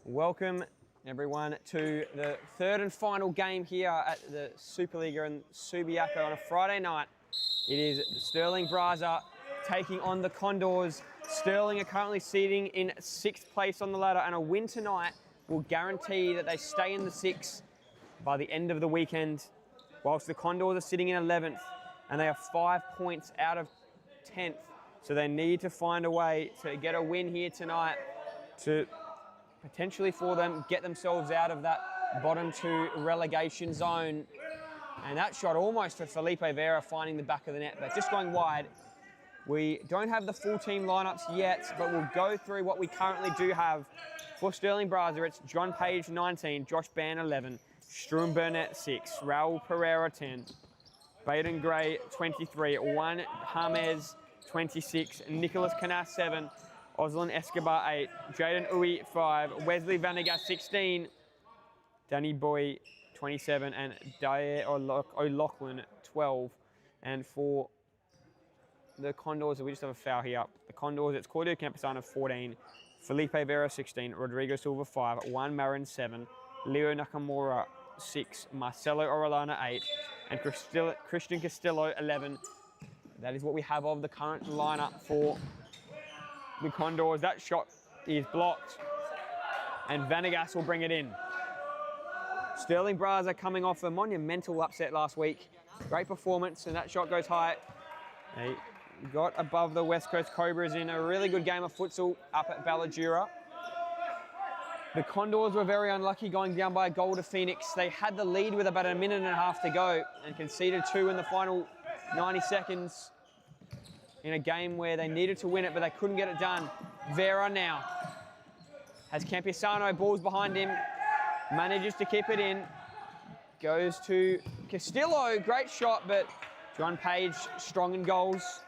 Welcome everyone to the third and final game here at the Supa-Liga in Subiaco on a Friday night. It is Stirling Braza taking on the Condors. Stirling are currently sitting in 6th place on the ladder, and a win tonight will guarantee that they stay in the 6th by the end of the weekend, whilst the Condors are sitting in 11th and they are 5 points out of 10th. So they need to find a way to get a win here tonight to potentially for them get themselves out of that bottom 2 relegation zone. And that shot almost for Felipe Vera, finding the back of the net, but just going wide. We don't have the full team lineups yet, but we'll go through what we currently do have. For Stirling Braza, it's John Page 19, Josh Ban 11, Struan Burnett 6, Raul Pereira 10, Baden Gray 23, Juan James 26, Nicholas Canas 7, Oslin Escobar 8, Jaden Uwe 5, Wesley Vanagas 16, Danny Boy 27, and Dyer O'Loughlin 12. And for the Condors, we just have a foul here. The Condors, it's Claudio Camposano 14, Felipe Vera 16, Rodrigo Silva 5, Juan Marin 7, Leo Nakamura 6, Marcelo Orellana 8, and Christian Castillo 11. That is what we have of the current lineup for the Condors. That shot is blocked, and Vanagas will bring it in. Stirling Braza coming off a monumental upset last week. Great performance, and that shot goes high. They got above the West Coast Cobras in a really good game of futsal up at Balladura. The Condors were very unlucky going down by a goal to Phoenix. They had the lead with about a minute and a half to go and conceded 2 in the final 90 seconds in a game where they needed to win it, but they couldn't get it done. Vera now has Camposano, balls behind him, manages to keep it in, goes to Castillo, great shot, but John Page strong in goals.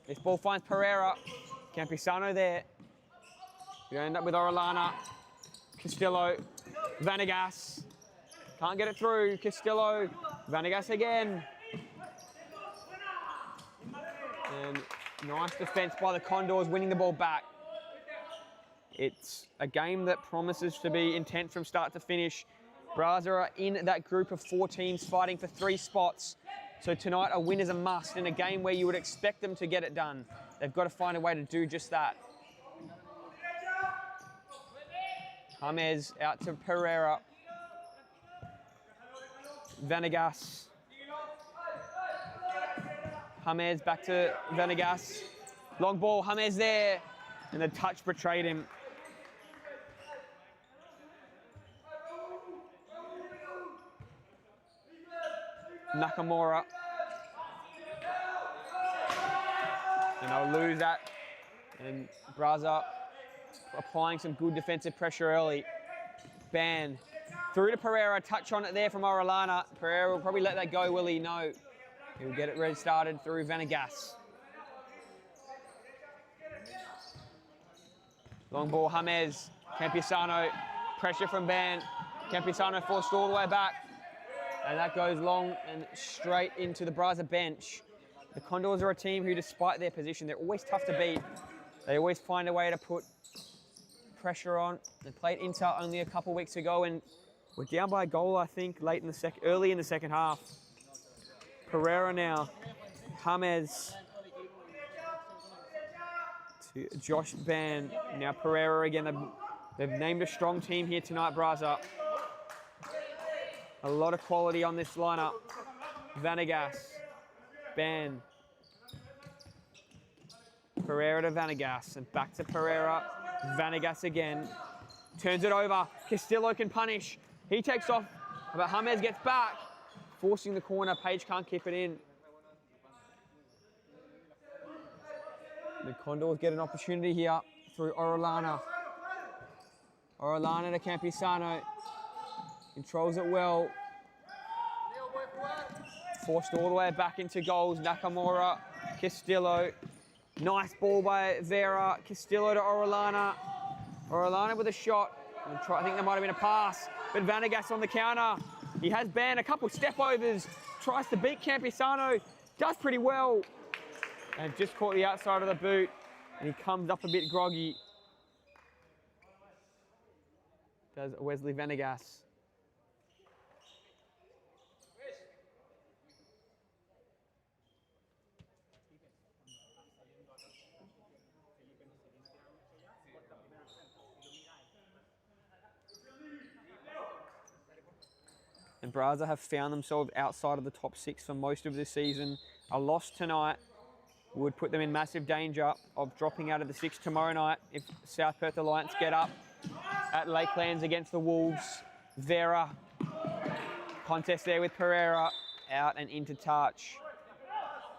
This ball finds Pereira, Camposano there. You end up with Orellana, Castillo, Vanagas. Can't get it through, Castillo, Vanagas again. And nice defense by the Condors, winning the ball back. It's a game that promises to be intense from start to finish. Braza are in that group of 4 teams fighting for 3 spots. So tonight a win is a must in a game where you would expect them to get it done. They've got to find a way to do just that. James out to Pereira. Vanagas. James back to Vanagas. Long ball, James there. And the touch betrayed him. Nakamura. And they'll lose that. And Braza applying some good defensive pressure early. Ban. Through to Pereira, touch on it there from Orellana. Pereira will probably let that go, will he? No. He'll get it restarted through Vanagas. Long ball, James. Camposano, pressure from Ban. Camposano forced all the way back. And that goes long and straight into the Braza bench. The Condors are a team who, despite their position, they're always tough to beat. They always find a way to put pressure on. They played Inter only a couple weeks ago, and we're down by a goal, I think, early in the second half. Pereira now. James to Josh Ban. Now Pereira again. They've named a strong team here tonight, Braza. A lot of quality on this lineup. Vanagas, Ban, Pereira to Vanagas, and back to Pereira. Vanagas again, turns it over. Castillo can punish. He takes off, but James gets back, forcing the corner. Page can't keep it in. The Condors get an opportunity here through Orellana. Orellana to Camposano. Controls it well. Forced all the way back into goals. Nakamura, Castillo. Nice ball by Vera. Castillo to Orellana. Orellana with a shot. I think there might have been a pass. But Vanagas on the counter. He has banned a couple step overs. Tries to beat Camposano. Does pretty well. And just caught the outside of the boot, and he comes up a bit groggy. Does Wesley Venegas. And Braza have found themselves outside of the top 6 for most of this season. A loss tonight would put them in massive danger of dropping out of the 6 tomorrow night if South Perth Alliance get up at Lakelands against the Wolves. Vera, contest there with Pereira, out and into touch.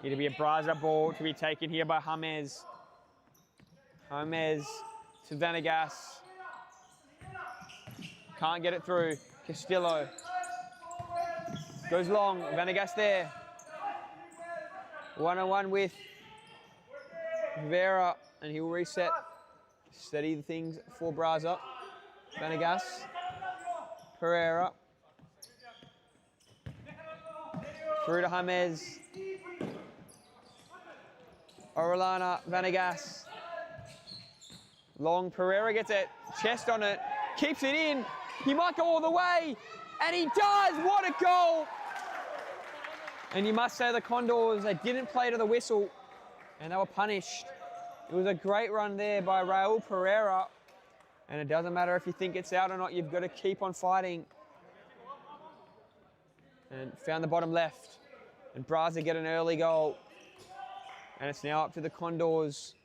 It'll be a Braza ball to be taken here by James. James to Venegas. Can't get it through. Castillo. Goes long, Venegas there. 1-on-1 with Vera, and he'll reset. Steady things for Braza. Venegas. Pereira. Through to James. Orellana, Venegas. Long, Pereira gets it. Chest on it. Keeps it in. He might go all the way. And he does! What a goal! And you must say the Condors, they didn't play to the whistle and they were punished. It was a great run there by Raul Pereira. And it doesn't matter if you think it's out or not, you've got to keep on fighting. And found the bottom left. And Braza get an early goal. And it's now up to the Condors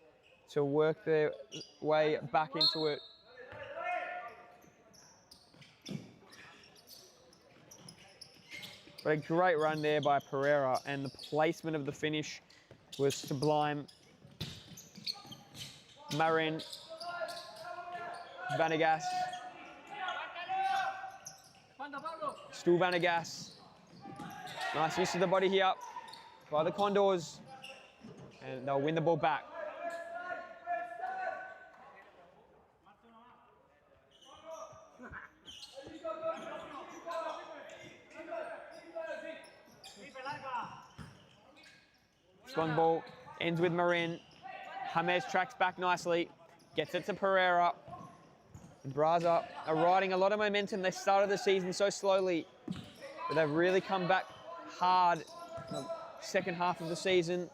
to work their way back into it. But a great run there by Pereira, and the placement of the finish was sublime. Marin, Venegas, still Venegas. Nice use of the body here by the Condors, and they'll win the ball back. Strong ball, ends with Marin. James tracks back nicely, gets it to Pereira. And Braza are riding a lot of momentum. They started the season so slowly, but they've really come back hard in the second half of the season.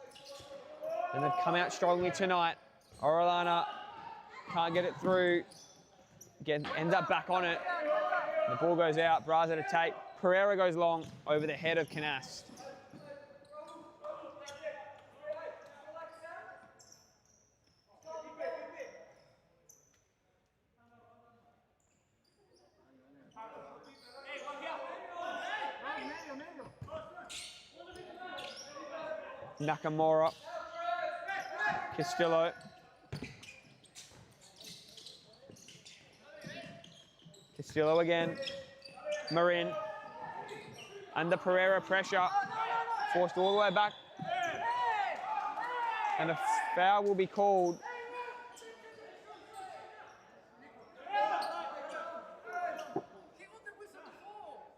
And they've come out strongly tonight. Orellana can't get it through. Ends up back on it. The ball goes out, Braza to take. Pereira goes long over the head of Canast. Nakamura, Castillo, Castillo again, Marin, under Pereira pressure, forced all the way back, and a foul will be called.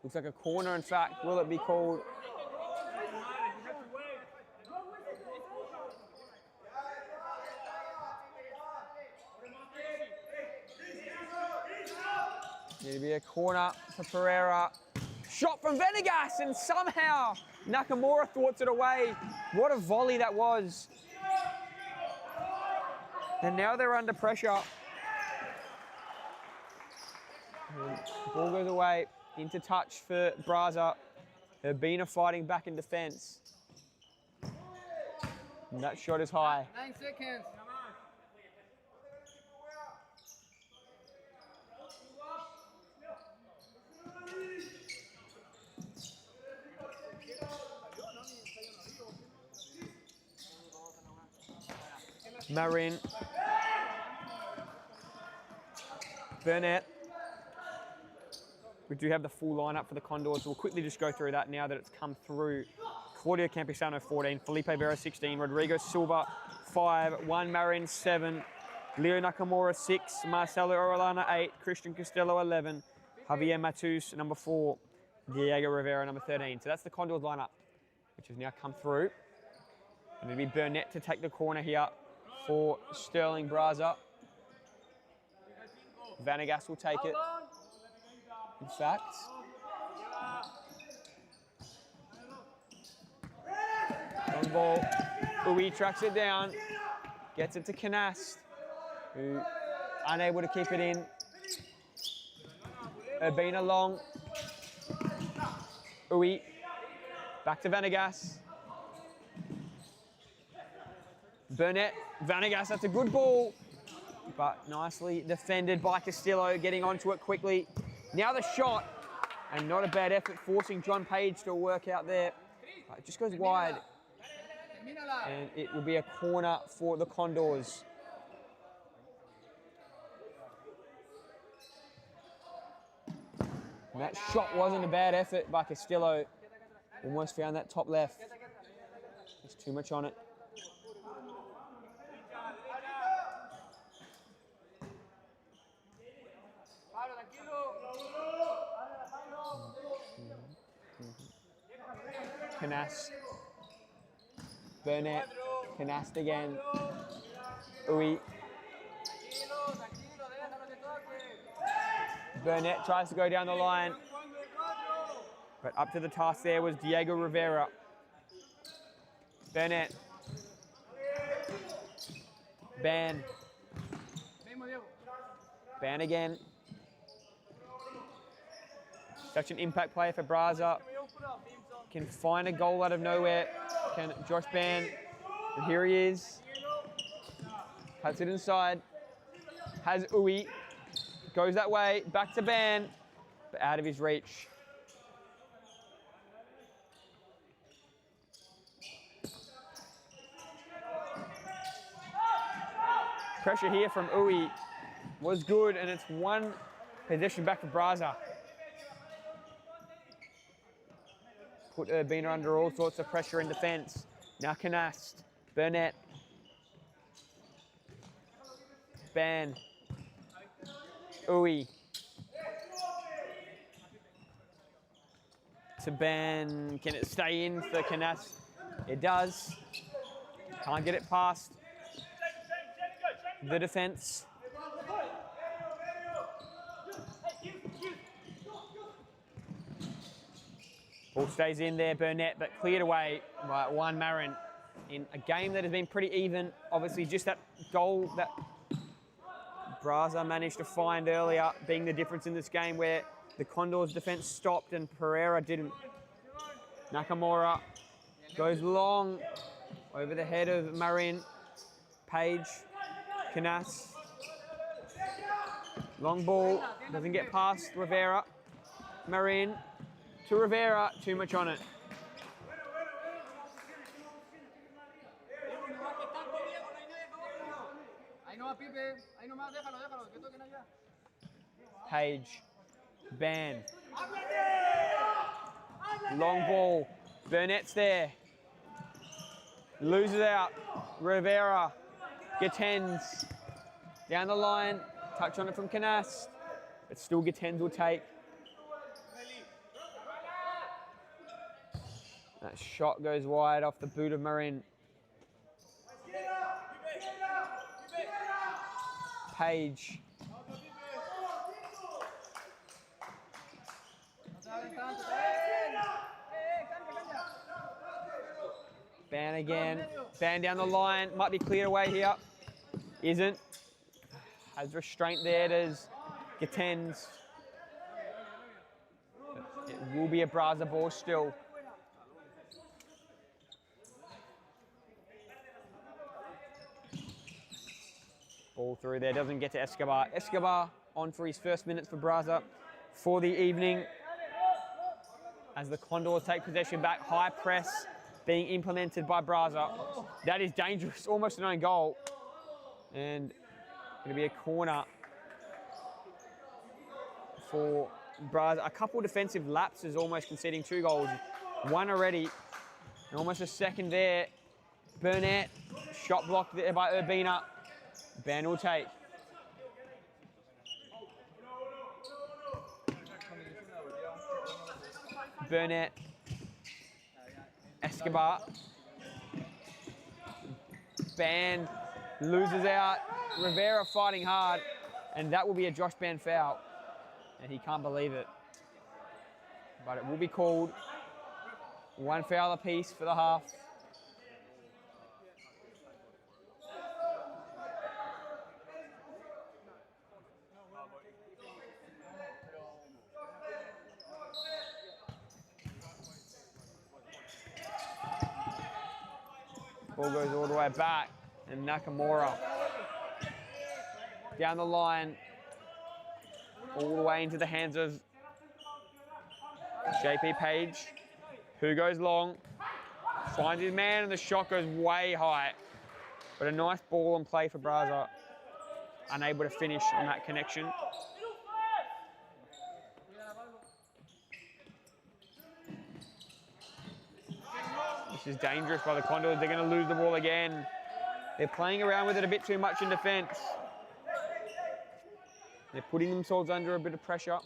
Looks like a corner, in fact. Will it be called? It'll be a corner for Pereira. Shot from Venegas, and somehow Nakamura thwarts it away. What a volley that was. And now they're under pressure. And the ball goes away. Into touch for Braza. Urbina fighting back in defence. And that shot is high. 9 seconds. Marin. Burnett. We do have the full lineup for the Condors. We'll quickly just go through that now that it's come through. Claudio Campisano, 14. Felipe Vera, 16. Rodrigo Silva, 5. Juan Marin, 7. Leo Nakamura, 6. Marcelo Orellana, 8. Christian Castillo, 11. Javier Matus, number 4. Diego Rivera, number 13. So that's the Condors lineup, which has now come through. It'll be Burnett to take the corner here for Stirling Braza. Vanegas will take it. In fact, on ball, Uwe tracks it down, gets it to Canast, who unable to keep it in. Urbina long. Uwe, back to Vanegas. Burnett, Vanegas, that's a good ball, but nicely defended by Castillo, getting onto it quickly. Now the shot, and not a bad effort, forcing John Page to work out there. It just goes wide, and it will be a corner for the Condors. And that shot wasn't a bad effort by Castillo. Almost found that top left. There's too much on it. Canast. Burnett. Canast again. Uwe. Burnett tries to go down the line. But up to the task there was Diego Rivera. Burnett. Ban. Ban again. Such an impact player for Braza. Can find a goal out of nowhere. Can Josh Ban. And here he is. Cuts it inside. Has Uwe. Goes that way. Back to Ban. But out of his reach. Pressure here from Uwe was good, and it's one possession back for Braza. Put Urbina under all sorts of pressure in defence. Now Canast, Burnett, Ban, Uwe, to Ban. Can it stay in for Canast? It does. Can't get it past the defence. Ball stays in there, Burnett, but cleared away by Juan Marin in a game that has been pretty even. Obviously, just that goal that Braza managed to find earlier being the difference in this game, where the Condors' defence stopped and Pereira didn't. Nakamura goes long over the head of Marin. Page, Canas. Long ball, doesn't get past Rivera. Marin to Rivera, too much on it. Page, Ban. Long ball, Burnett's there. Loses out, Rivera, Getens. Down the line, touch on it from Canas, but still Getens will take. That shot goes wide off the boot of Marin. Page. Ban again. Ban down the line. Might be cleared away here. Isn't. Has restraint there. There's Getens. It will be a Braza ball still. Ball through there, doesn't get to Escobar. Escobar on for his first minutes for Braza for the evening. As the Condors take possession back, high press being implemented by Braza. That is dangerous, almost an own goal. And it'll be a corner for Braza. A couple defensive lapses, almost conceding 2 goals. One already, and almost a second there. Burnett, shot blocked there by Urbina. Ben will take. Burnett. Escobar. Band loses out. Rivera fighting hard, and that will be a Josh Band foul. And he can't believe it. But it will be called. 1 foul apiece for the half. Ball goes all the way back, and Nakamura down the line, all the way into the hands of JP Page, who goes long, finds his man, and the shot goes way high. But a nice ball and play for Braza, unable to finish on that connection. This is dangerous by the Condors. They're going to lose the ball again. They're playing around with it a bit too much in defence. They're putting themselves under a bit of pressure.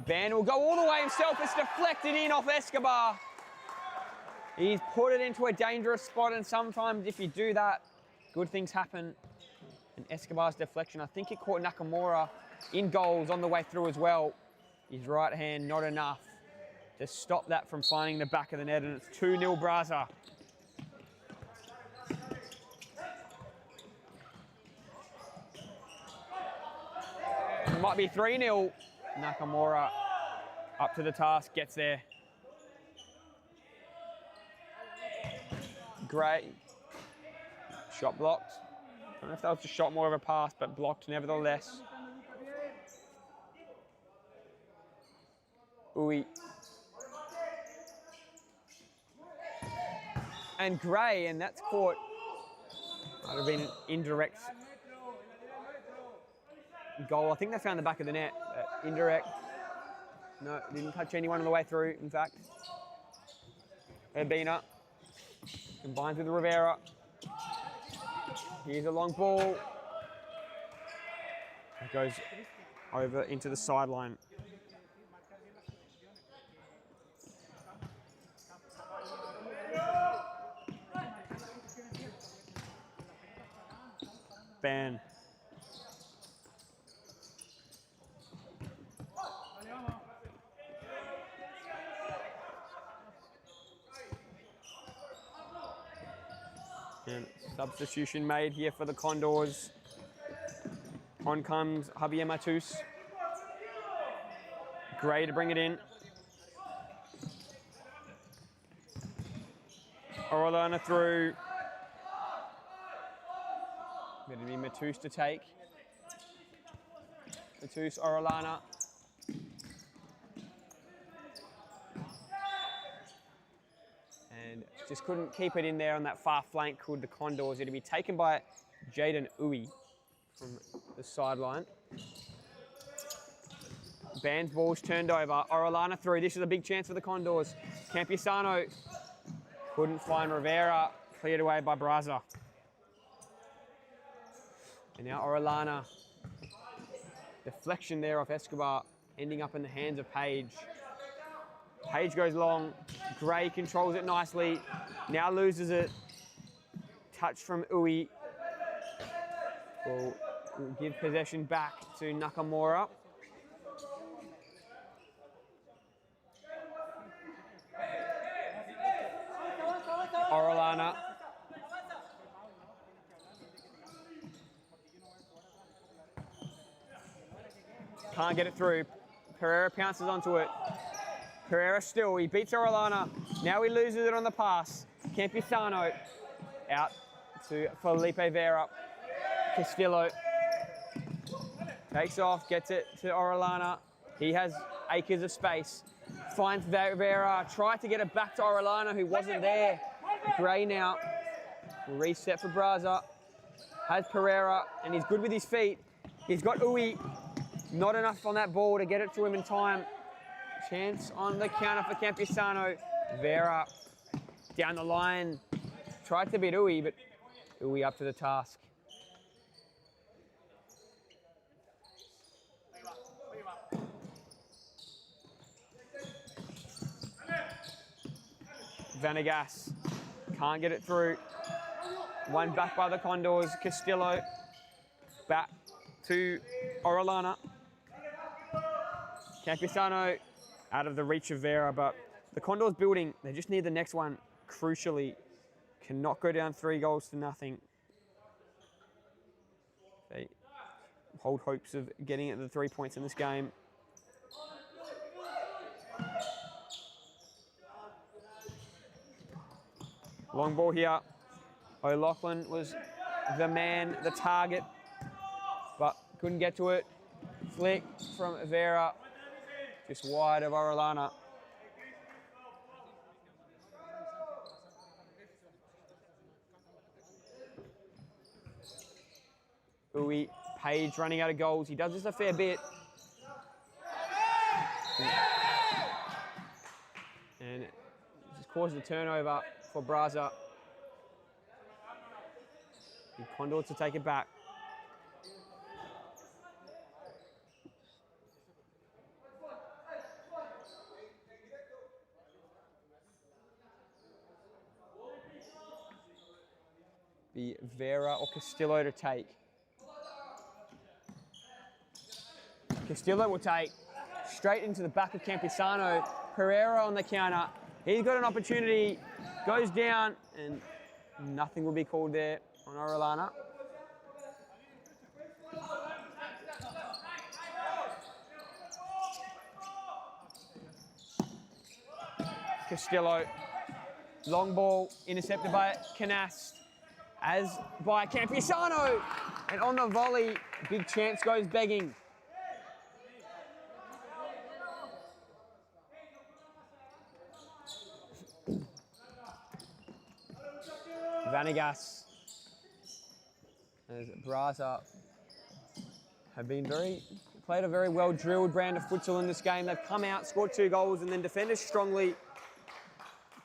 Band will go all the way himself. It's deflected in off Escobar. He's put it into a dangerous spot, and sometimes if you do that, good things happen. And Escobar's deflection, I think it caught Nakamura in goals on the way through as well. His right hand not enough to stop that from finding the back of the net, and it's 2-0 Braza. It might be 3-0. Nakamura up to the task, gets there. Great. Shot blocked. I don't know if that was a shot more of a pass, but blocked nevertheless. Uy. And Gray, and that's caught. Might have been an indirect goal. I think they found the back of the net. Indirect. No, didn't touch anyone on the way through, in fact. Urbina combines with Rivera. Here's a long ball. It goes over into the sideline. Ban. And substitution made here for the Condors. On comes Javier Matus. Gray to bring it in. Orellana through. Going to be Matus to take. Matus, Orellana. And just couldn't keep it in there on that far flank, could the Condors. It'll be taken by Jaden Uy from the sideline. Band's ball's turned over. Orellana through. This is a big chance for the Condors. Campusano couldn't find Rivera. Cleared away by Braza. And now Orellana. Deflection there off Escobar, ending up in the hands of Page. Page goes long. Gray controls it nicely. Now loses it. Touch from Uy. Will give possession back to Nakamura. Orellana. Can't get it through. Pereira pounces onto it. Pereira still, he beats Orellana. Now he loses it on the pass. Campusano out to Felipe Vera. Castillo takes off, gets it to Orellana. He has acres of space. Finds Vera, tried to get it back to Orellana, who wasn't there. Gray now. Reset for Braza. Has Pereira, and he's good with his feet. He's got Uy. Not enough on that ball to get it to him in time. Chance on the counter for Campusano. Vera down the line. Tried to beat Uy, but Uy up to the task. Vanegas Can't get it through. One back by the Condors. Castillo back to Orellana. Campisano out of the reach of Vera, but the Condors building, they just need the next one crucially. Cannot go down 3-0. They hold hopes of getting at the 3 points in this game. Long ball here. O'Loughlin was the man, the target, but couldn't get to it. Flick from Vera, just wide of Orellana. Uwe Page running out of goals. He does this a fair bit. And it just caused a turnover for Braza. And Condor to take it back. Be Vera or Castillo to take. Castillo will take straight into the back of Campisano. Pereira on the counter. He's got an opportunity, goes down, and nothing will be called there on Orellana. Castillo, long ball, intercepted by Canast, as by Campisano, and on the volley, big chance goes begging. Vanegas, as Braza have been played a very well drilled brand of futsal in this game. They've come out, scored 2 goals, and then defended strongly.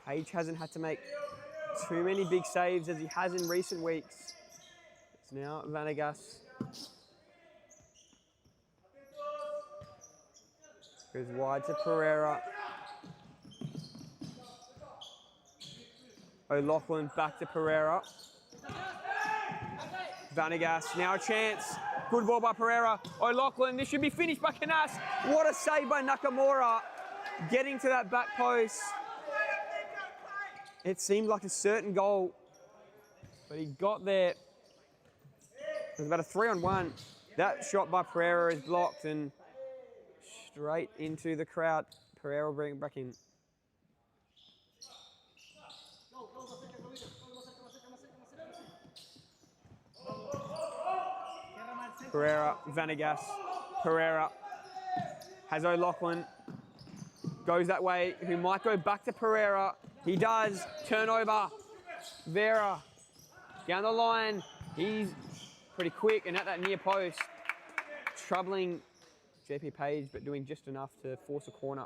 Page hasn't had to make too many big saves as he has in recent weeks. It's now Vanegas. Goes wide to Pereira. O'Loughlin back to Pereira. Vanegas, now a chance. Good ball by Pereira. O'Loughlin, this should be finished by Canas. What a save by Nakamura. Getting to that back post. It seemed like a certain goal, but he got there. It was about a 3-on-1. That shot by Pereira is blocked and straight into the crowd. Pereira will bring it back in. Pereira, Vanegas, Pereira has O'Loughlin, goes that way, who might go back to Pereira. He does, turnover, Vera, down the line, he's pretty quick and at that near post, troubling JP Page, but doing just enough to force a corner.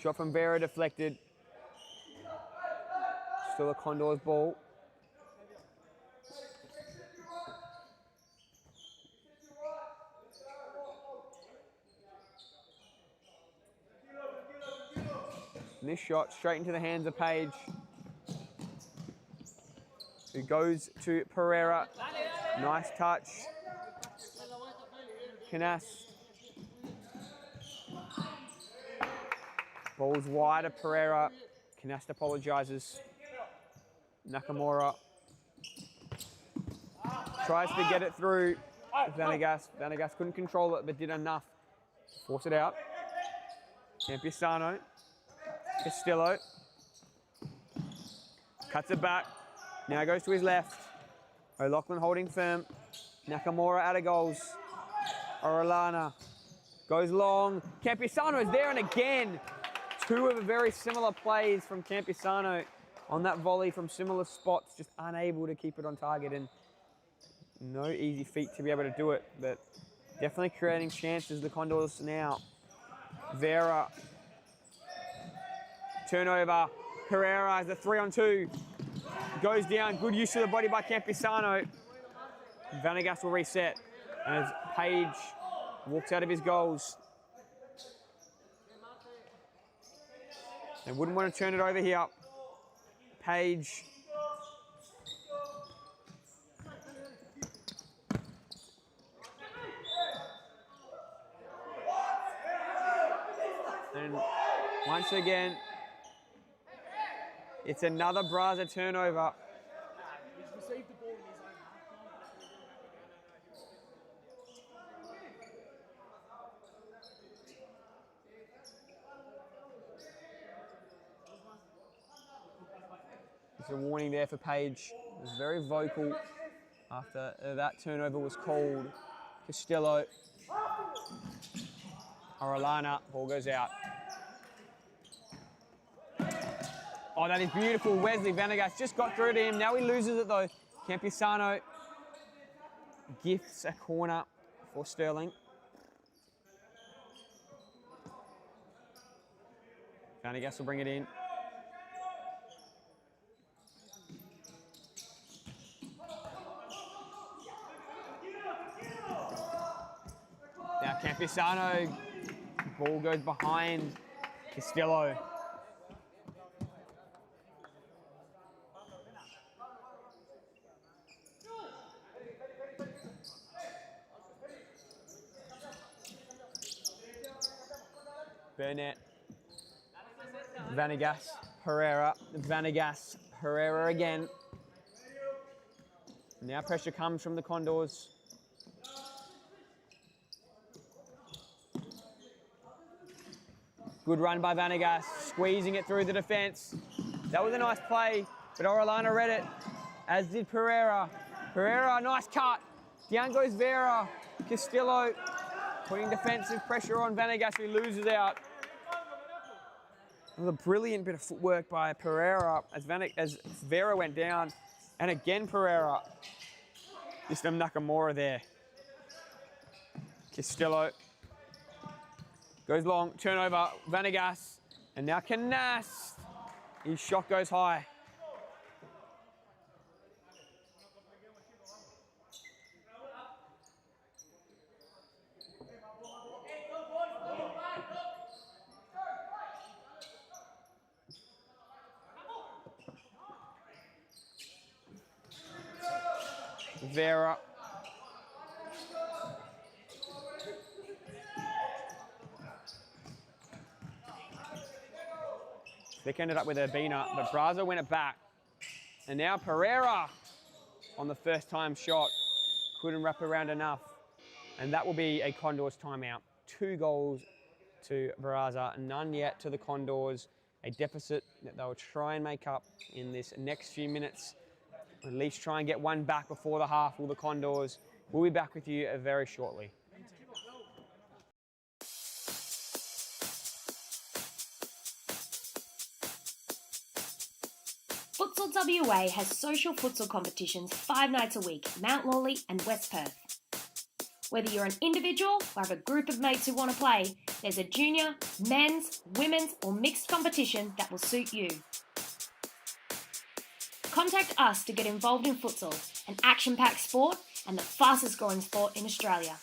Shot from Vera deflected. Still a Condors ball. And this shot straight into the hands of Page, who goes to Pereira. Nice touch. Canas. Ball's wide of Pereira. Canasta apologises. Nakamura tries to get it through. Vanegas. Vanegas couldn't control it, but did enough to force it out. Campisano. Castillo. Cuts it back. Now goes to his left. O'Loughlin holding firm. Nakamura out of goals. Orellana goes long. Campisano is there, and again, 2 of very similar plays from Campisano on that volley from similar spots, just unable to keep it on target, and no easy feat to be able to do it, but definitely creating chances, the Condors now. Vera, turnover, Pereira has a 3-on-2, goes down, good use of the body by Campisano. Vanegas will reset as Page walks out of his goals. They wouldn't want to turn it over here. Page. And once again, it's another Braza turnover. It's a warning there for Page. He was very vocal after that turnover was called. Costello. Orellana, ball goes out. Oh, that is beautiful. Wesley Vanegas just got through to him. Now he loses it though. Campisano gifts a corner for Stirling. Vanegas will bring it in. Now Campisano, ball goes behind Costello. Burnett, Vanegas, Pereira, Vanegas, Pereira again. Now pressure comes from the Condors. Good run by Vanegas, squeezing it through the defence. That was a nice play, but Orellana read it, as did Pereira. Pereira, nice cut. Down goes Vera. Castillo putting defensive pressure on Vanegas, who loses out. It was a brilliant bit of footwork by Pereira as Vera went down. And again, Pereira. Just a Nakamura there. Castillo goes long, turnover, Vanegas. And now Canas. His shot goes high. Vera. Vic ended up with Urbina, but Braza went it back. And now Pereira on the first time shot. Couldn't wrap around enough. And that will be a Condors timeout. 2 goals to Braza, none yet to the Condors. A deficit that they'll try and make up in this next few minutes. At least try and get one back before the half, will the Condors. We'll be back with you very shortly. Futsal WA has social futsal competitions 5 nights a week, Mount Lawley and West Perth. Whether you're an individual or have a group of mates who want to play, there's a junior, men's, women's or mixed competition that will suit you. Contact us to get involved in futsal, an action-packed sport and the fastest growing sport in Australia.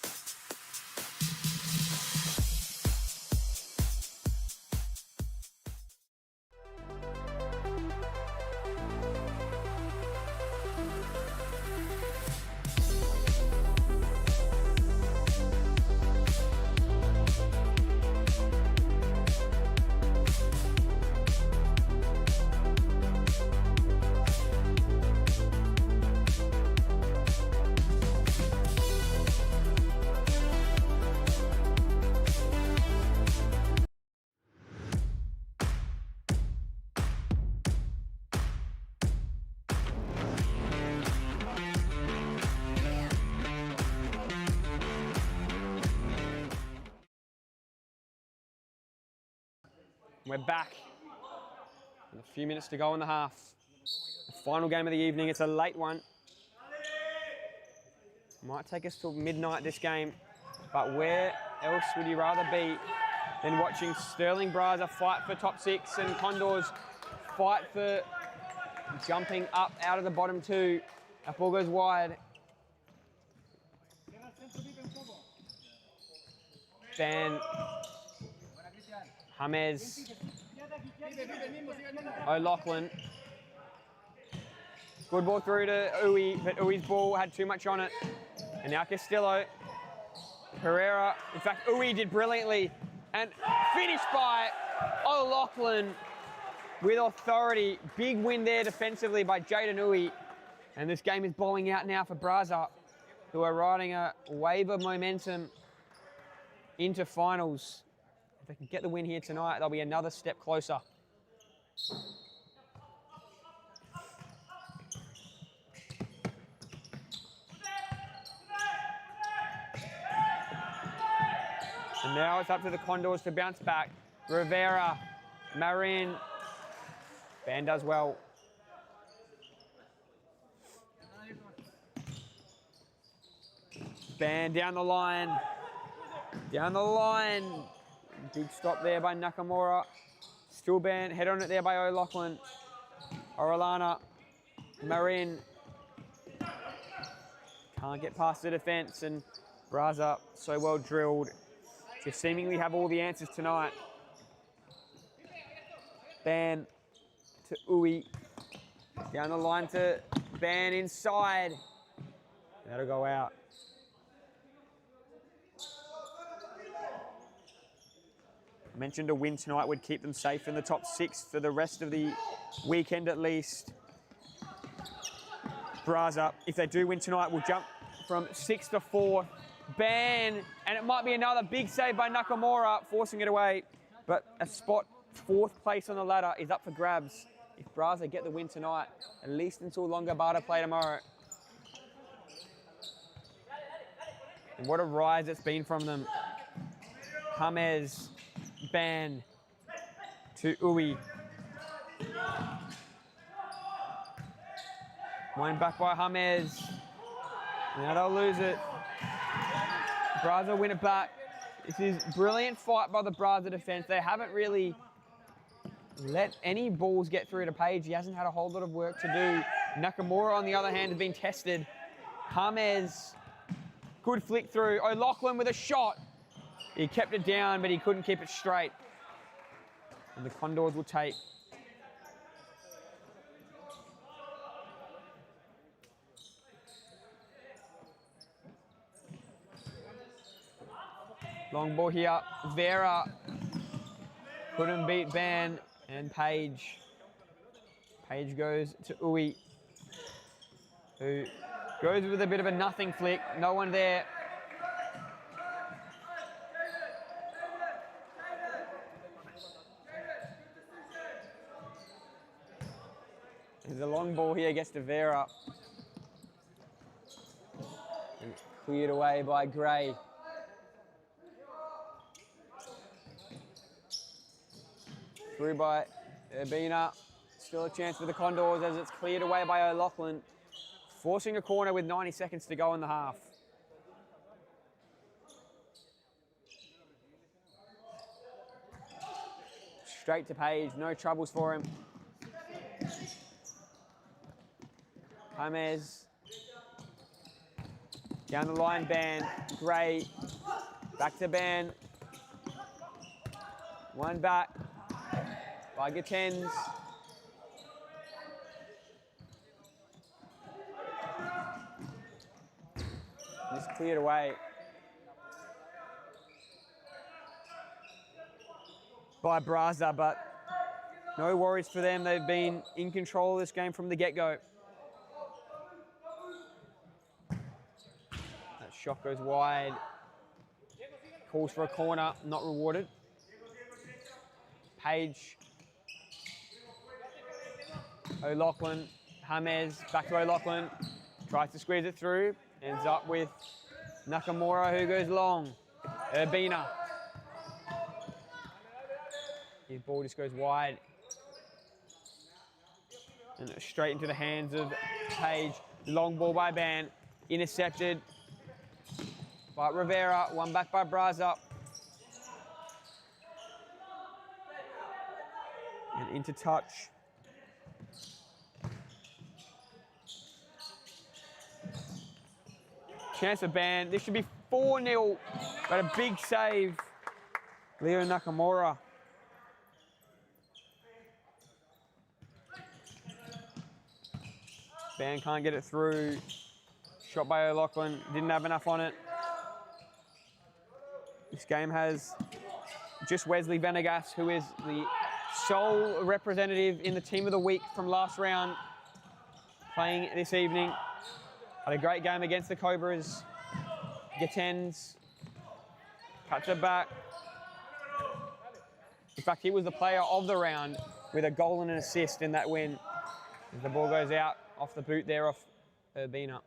We're back. And a few minutes to go in the half. The final game of the evening. It's a late one. Might take us till midnight this game. But where else would you rather be than watching Stirling Braza fight for top 6 and Condors fight for jumping up out of the bottom 2. That ball goes wide. Van James O'Loughlin. Good ball through to Uwe, but Uwe's ball had too much on it. And now Castillo. Pereira. In fact, Uwe did brilliantly. And finished by O'Loughlin with authority. Big win there defensively by Jaden Uwe. And this game is bowling out now for Braza, who are riding a wave of momentum into finals. If they can get the win here tonight, they'll be another step closer. And now it's up to the Condors to bounce back. Rivera, Marin. Ban does well. Ban down the line. Down the line. Big stop there by Nakamura. Still Ban. Head on it there by O'Loughlin. Orellana. Marin. Can't get past the defence, and Braza, so well drilled, to seemingly have all the answers tonight. Ban to Uwe. Down the line to Ban inside. That'll go out. I mentioned a win tonight would keep them safe in the top 6 for the rest of the weekend at least. Braza, if they do win tonight, will jump from 6th to 4th. Ban, and it might be another big save by Nakamura, forcing it away. But a spot 4th place on the ladder is up for grabs if Braza get the win tonight, at least until Longabata play tomorrow. And what a rise it's been from them. James, Ban to Uwe. One back by James. Now they'll lose it. Braza win it back. This is brilliant fight by the Braza defence. They haven't really let any balls get through to Page. He hasn't had a whole lot of work to do. Nakamura, on the other hand, has been tested. James, good flick through. O'Loughlin with a shot. He kept it down, but he couldn't keep it straight. And the Condors will take. Long ball here. Vera couldn't beat Ban, and Page. Page goes to Uwe, who goes with a bit of a nothing flick. No one there. There's a long ball here, gets to Vera. And it's cleared away by Gray. Through by Urbina. Still a chance for the Condors as it's cleared away by O'Loughlin. Forcing a corner with 90 seconds to go in the half. Straight to Page, no troubles for him. James. Down the line, Ban. Gray. Back to Ban. One back. By Gatens. Just cleared away by Braza, but no worries for them. They've been in control of this game from the get-go. That shot goes wide. Calls for a corner, not rewarded. Page. O'Loughlin. James, back to O'Loughlin. Tries to squeeze it through. Ends up with Nakamura, who goes long. Urbina. His ball just goes wide. And straight into the hands of Page. Long ball by Ban. Intercepted by Rivera. One back by Braza. And into touch. Chance of Ban. This should be 4-0, but a big save. Leo Nakamura. Van can't get it through. Shot by O'Loughlin, didn't have enough on it. This game has just Wesley Venegas, who is the sole representative in the team of the week from last round, playing this evening. Had a great game against the Cobras. Gatens cuts it back. In fact, he was the player of the round with a goal and an assist in that win. As the ball goes out off the boot there off Urbina.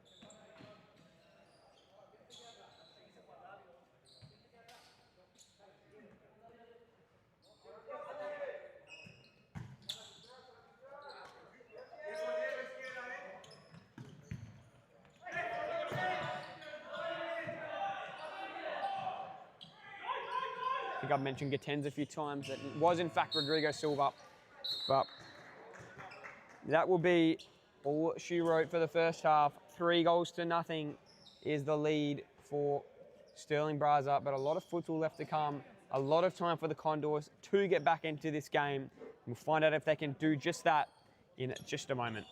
I think I've mentioned Gatens a few times. It was in fact Rodrigo Silva, but that will be all she wrote for the first half. 3-0 is the lead for Stirling Braza, but a lot of futsal left to come. A lot of time for the Condors to get back into this game. We'll find out if they can do just that in just a moment.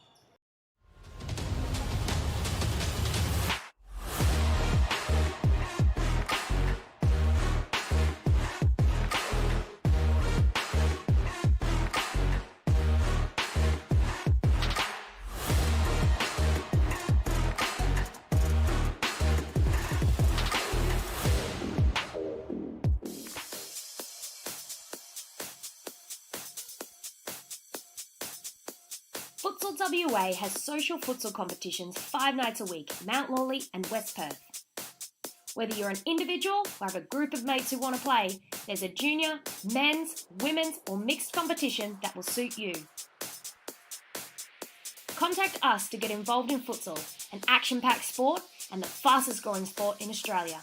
Futsal WA has social futsal competitions 5 nights a week, Mount Lawley and West Perth. Whether you're an individual or have a group of mates who want to play, there's a junior, men's, women's or mixed competition that will suit you. Contact us to get involved in futsal, an action-packed sport and the fastest growing sport in Australia.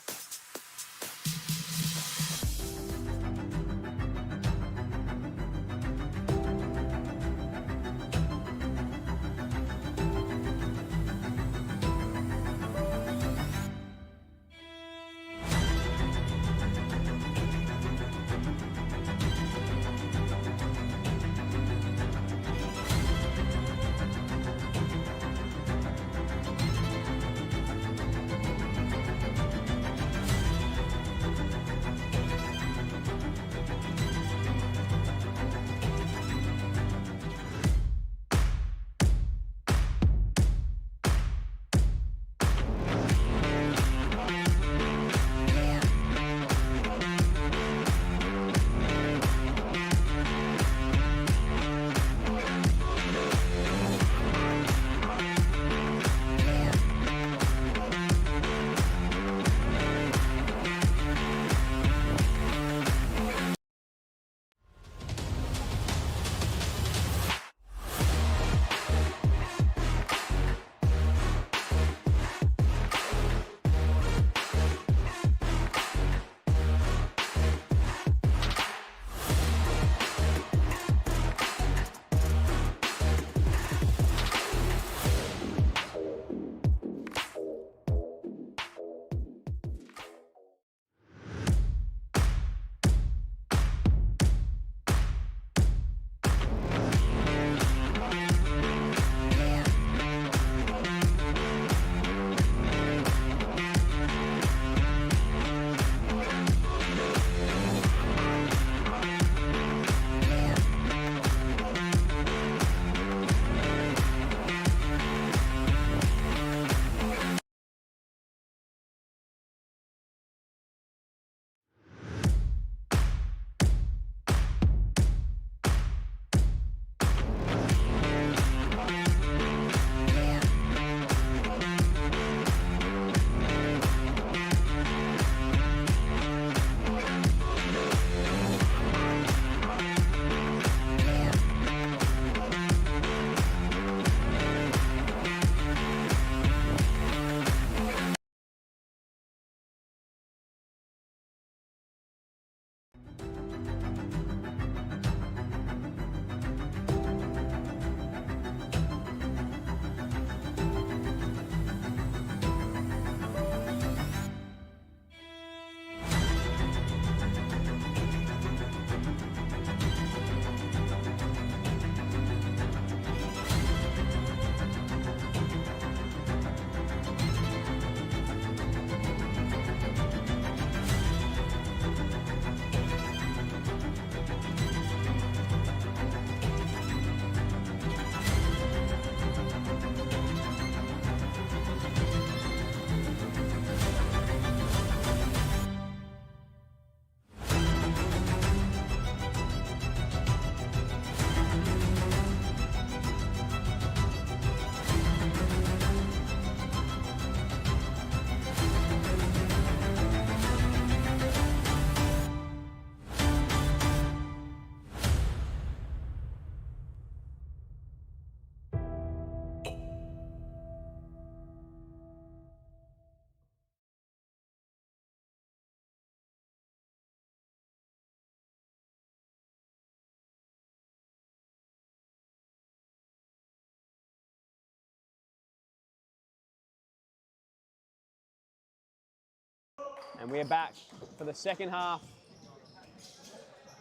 And we're back for the second half.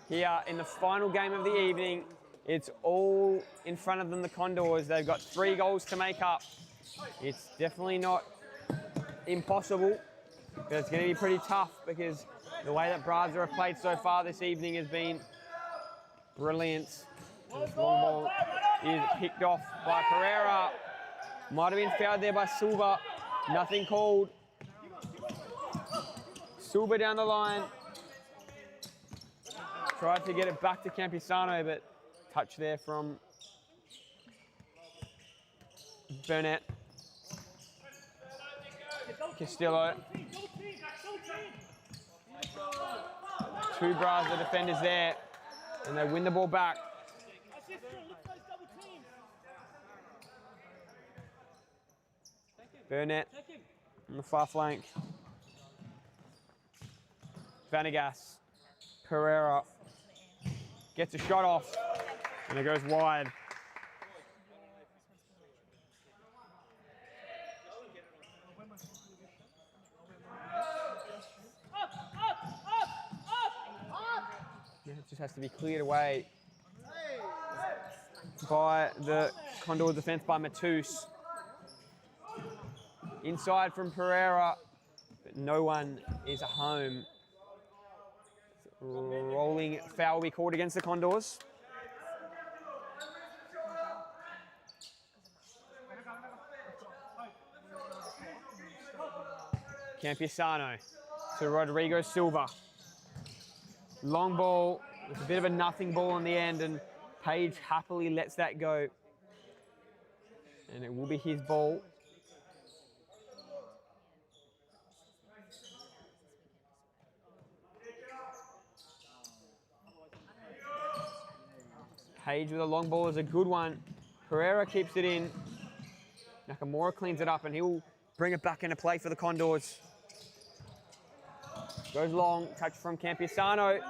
Here in the final game of the evening, it's all in front of them, the Condors. They've got 3 goals to make up. It's definitely not impossible, but it's going to be pretty tough because the way that Braza have played so far this evening has been brilliant. This long ball is picked off by Pereira. Might have been fouled there by Silva. Nothing called. Silva down the line. Tried to get it back to Campisano, but touch there from Burnett. Castillo. 2 Braza defenders there, and they win the ball back. Burnett on the far flank. Vanegas. Pereira gets a shot off, and it goes wide. Yeah, it just has to be cleared away by the Condor defence by Matus. Inside from Pereira, but no one is home. Rolling foul will be called against the Condors. Campisano to Rodrigo Silva. Long ball, it's a bit of a nothing ball in the end, and Page happily lets that go. And it will be his ball. Page with a long ball is a good one. Pereira keeps it in. Nakamura cleans it up and he'll bring it back into play for the Condors. Goes long, touch from Campisano.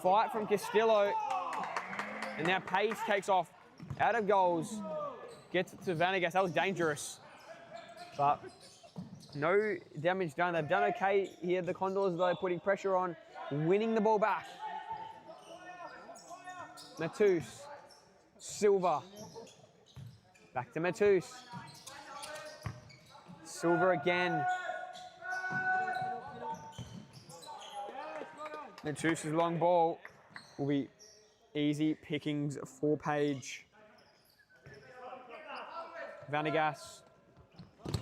Fight from Castillo. And now Page takes off out of goals. Gets it to Vanegas. That was dangerous. But no damage done. They've done okay here. The Condors, though, putting pressure on, winning the ball back. Matus. Silva. Back to Matus. Silva again. Matus's long ball will be easy pickings for Page. Vanegas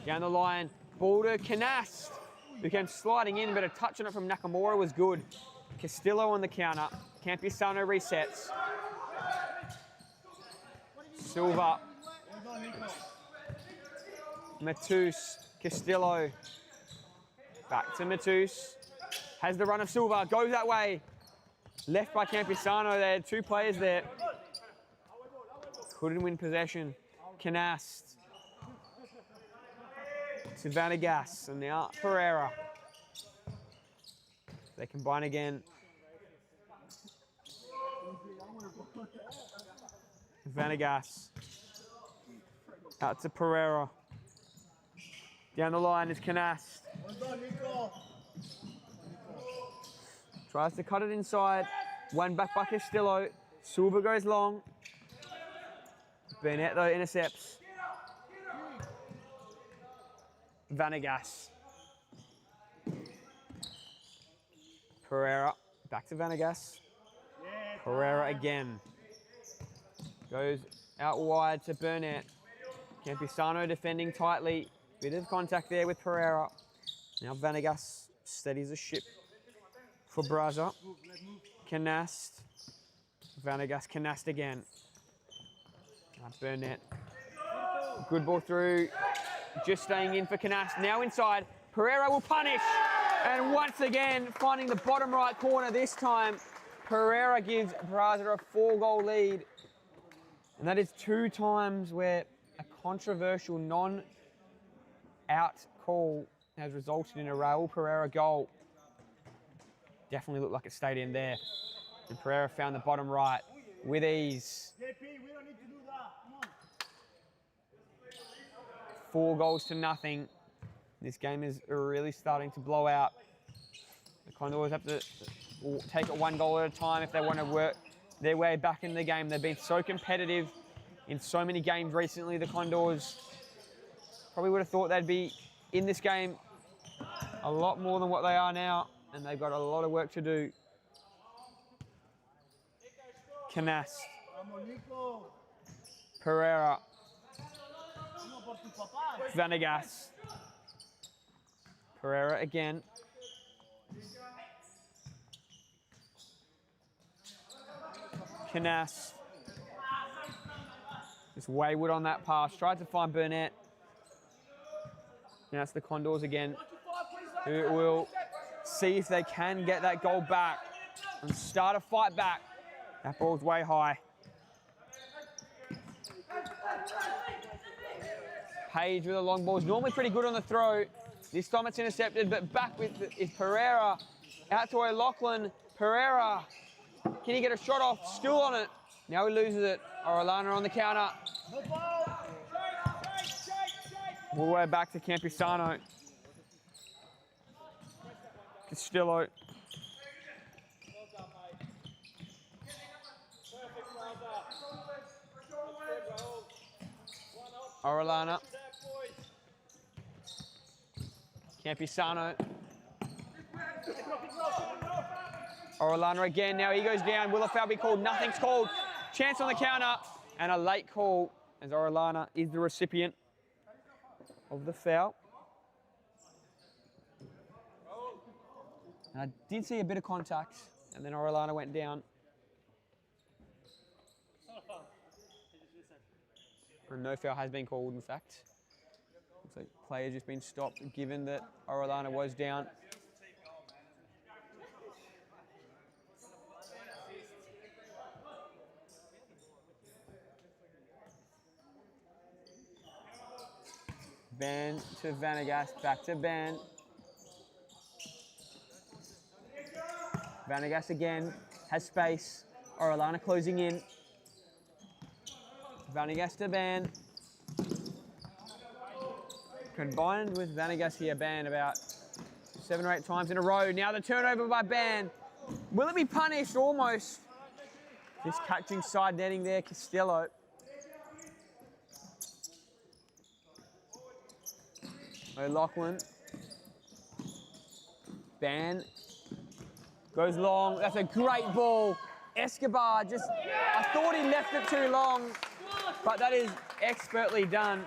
down the line. Ball to Canast, who came sliding in, but a touch on it from Nakamura was good. Castillo on the counter. Campisano resets. Silva. Matus. Castillo. Back to Matus. Has the run of Silva. Goes that way. Left by Campisano. They had 2 players there. Couldn't win possession. Canast. To Vanegas. And now Pereira. They combine again. Vanegas. Out to Pereira. Down the line is Canast. Tries to cut it inside. One back by Castillo. Silva goes long. Burnett, though, intercepts. Vanegas. Pereira. Back to Vanegas. Pereira again. Goes out wide to Burnett. Campisano defending tightly. Bit of contact there with Pereira. Now Vanegas steadies the ship for Braza. Canast. Vanegas, Canast again. Burnett. Good ball through. Just staying in for Canast. Now inside. Pereira will punish. And once again, finding the bottom right corner this time. Pereira gives Braza a 4-goal lead. And that is 2 times where a controversial non-out call has resulted in a Raul Pereira goal. Definitely looked like it stayed in there. And Pereira found the bottom right with ease. 4 goals to nothing. This game is really starting to blow out. The Condors have to take it one goal at a time if they want to work their way back in the game. They've been so competitive in so many games recently. The Condors probably would have thought they'd be in this game a lot more than what they are now, and they've got a lot of work to do. Canas. Pereira. Vanegas. Pereira again. Canas. Just wayward on that pass. Tried to find Burnett. Now it's the Condors again, who will see if they can get that goal back and start a fight back. That ball's way high. Page with a long ball. Is normally pretty good on the throw. This time it's intercepted, but back with is Pereira. Out to O'Loughlin. Pereira. Can he get a shot off? Still on it. Now he loses it. Orellana on the counter. All the way back to Campisano. Castillo. Orellana. Campisano. Orellana again. Now he goes down. Will a foul be called? Nothing's called. Chance on the counter. And a late call as Orellana is the recipient of the foul. And I did see a bit of contact, and then Orellana went down. And no foul has been called, in fact. Looks like player's just been stopped, given that Orellana was down. Ban to Vanegas, back to Ban. Vanegas again, has space. Orellana closing in. Vanegas to Ban. Combined with Vanegas here, Ban about 7 or 8 times in a row. Now the turnover by Ban. Will it be punished? Almost. Just catching side netting there, Castillo. O'Loughlin. Ban. Goes long. That's a great ball. Escobar just, I thought he left it too long, but that is expertly done.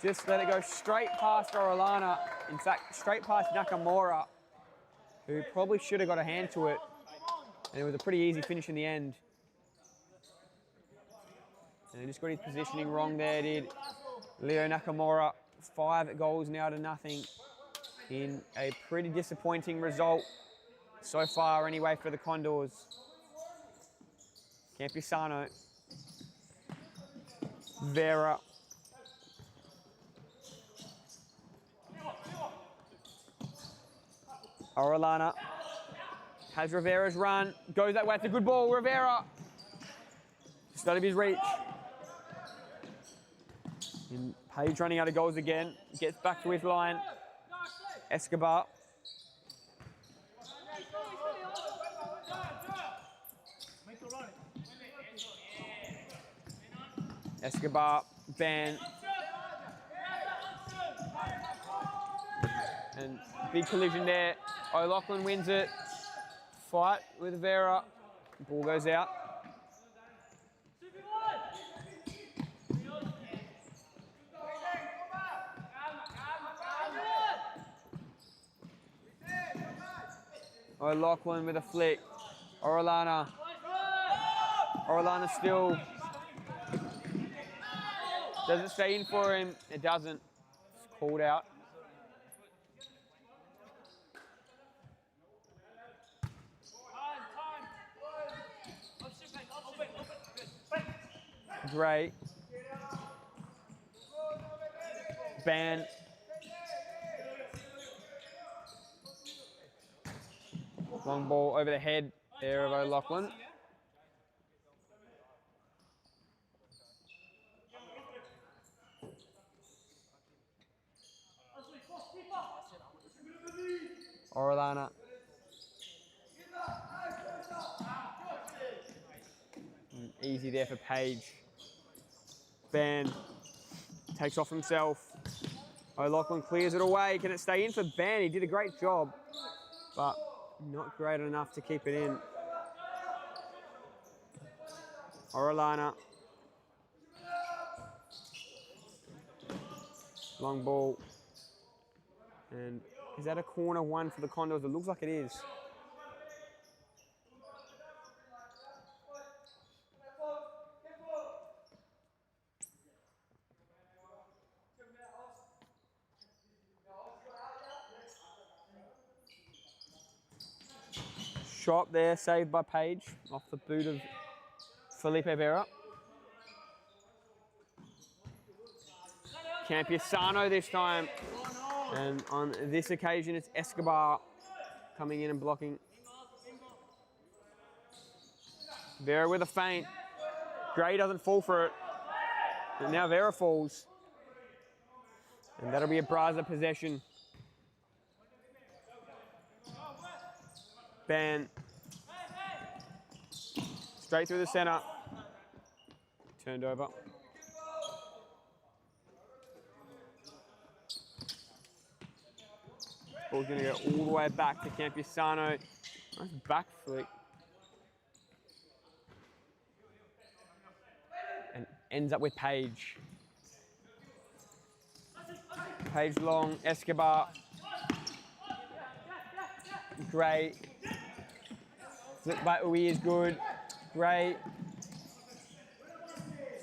Just let it go straight past Orellana. In fact, straight past Nakamura, who probably should have got a hand to it. And it was a pretty easy finish in the end. And he just got his positioning wrong there, did Leo Nakamura. 5 goals now to nothing in a pretty disappointing result so far anyway for the Condors. Campisano. Vera. Orellana has Rivera's run. Goes that way. It's a good ball. Rivera. Just out of his reach. And Page running out of goals again. Gets back to his line. Escobar. Escobar, Ban. And big collision there. O'Loughlin wins it. Fight with Vera. Ball goes out. O'Loughlin with a flick. Orellana. Orellana still. Does it stay in for him? It doesn't. It's called out. Gray. Ban. Long ball over the head there of O'Loughlin. Orellana. Easy there for Page. Ben takes off himself. O'Loughlin clears it away. Can it stay in for Ben? He did a great job, but not great enough to keep it in. Orellana. Long ball. And is that a corner one for the Condors? It looks like it is. Shot there, saved by Page, off the boot of Felipe Vera. Campiasano this time. And on this occasion, it's Escobar coming in and blocking. Vera with a feint. Gray doesn't fall for it. And now Vera falls. And that'll be a Braza possession. Ben. Straight through the center. Turned over. Ball's going to go all the way back to Campiasano. Nice back flick. And ends up with Page. Page long, Escobar. Great. Flip by Ui is good. Great.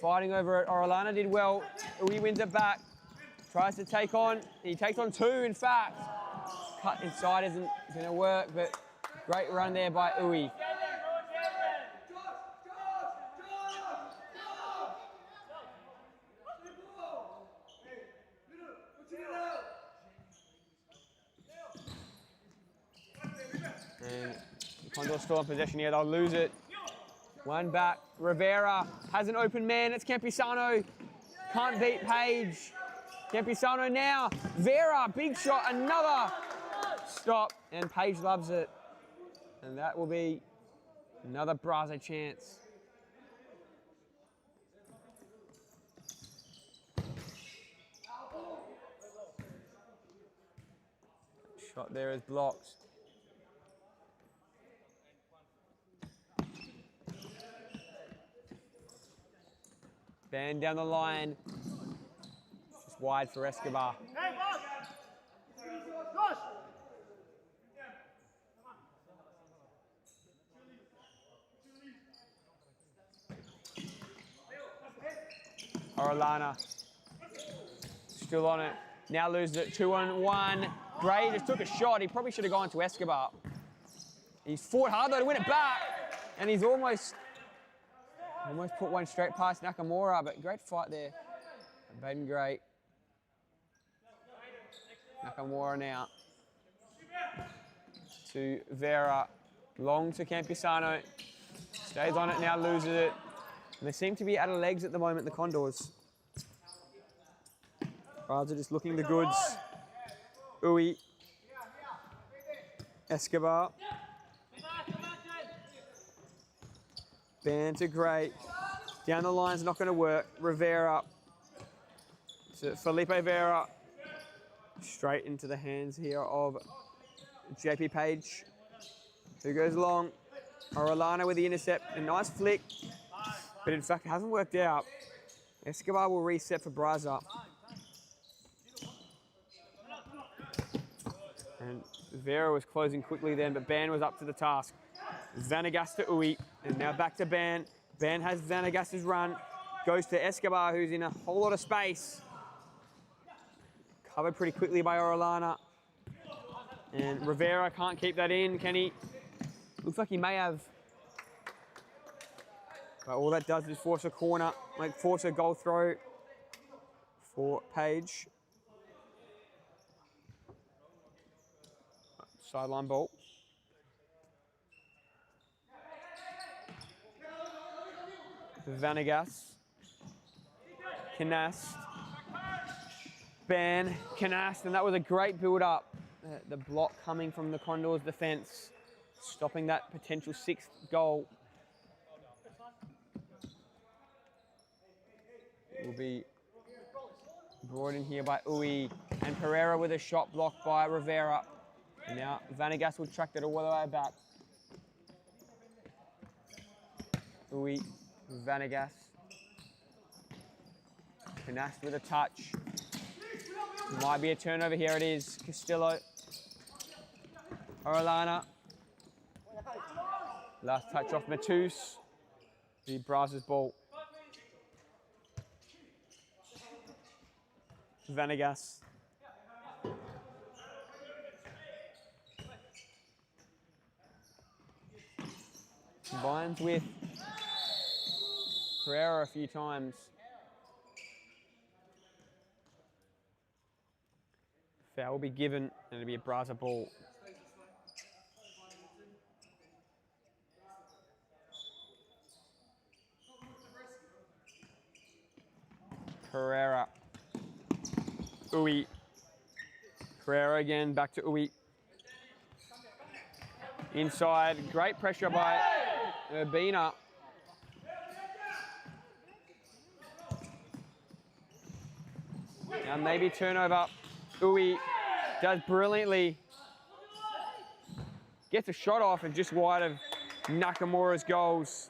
Fighting over it. Orellana did well. Ui wins it back. Tries to take on. He takes on two, in fact. Cut inside isn't going to work, but great run there by Ui. And the Condors still in possession here. They'll lose it. One back. Rivera has an open man. It's Campiasano. Can't beat Page. Campiasano now. Vera, big shot. Another stop. And Page loves it. And that will be another Braza chance. Shot there is blocked. Ben down the line. Just wide for Escobar. Orellana. Still on it. Now loses it 2-on-1. Gray just took a shot. He probably should have gone to Escobar. He's fought hard though to win it back. And he's almost put one straight past Nakamura, but great fight there. Baden Gray. Nakamura now. To Vera. Long to Campiasano. Stays on it now, loses it. And they seem to be out of legs at the moment, the Condors. Braza just looking the goods. Ui. Escobar. Ban to Gray. Down the line's not going to work. Rivera. To Felipe Vera. Straight into the hands here of JP Page. Who goes long. Orellana with the intercept. A nice flick. But in fact, it hasn't worked out. Escobar will reset for Braza. And Vera was closing quickly then, but Ban was up to the task. Vanegas to Ui, and now back to Ban. Ban has Vanegas's run. Goes to Escobar, who's in a whole lot of space. Covered pretty quickly by Orellana. And Rivera can't keep that in, can he? Looks like he may have. But all that does is force a corner, force a goal throw for Page. Sideline ball. Vanegas. Canast. Ban. Canast. And that was a great build-up. the block coming from the Condors defence, stopping that potential 6th goal. It will be brought in here by Uwe, and Pereira with a shot blocked by Rivera. And now Vanegas will track that all the way back. Uwe, Vanegas. Canast with a touch. Might be a turnover here, it is. Castillo. Orellana. Last touch off Matus. The Braza's ball. Vanegas. Combines with Pereira a few times. Foul will be given, and it'll be a Braza ball. Pereira. Uwe. Pereira again, back to Uwe. Inside, great pressure by Urbina. Now maybe turnover. Uwe does brilliantly. Gets a shot off and just wide of Nakamura's goals.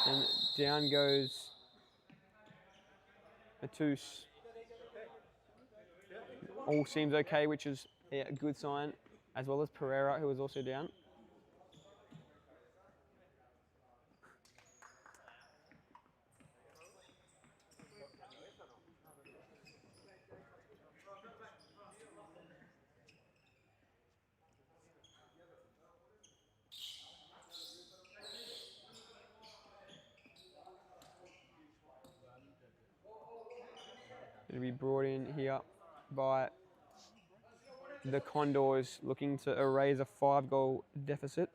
And down goes Matus. All seems okay, which is a good sign, as well as Pereira, who was also down. It'll be brought in here by the Condors, looking to erase a 5-goal deficit.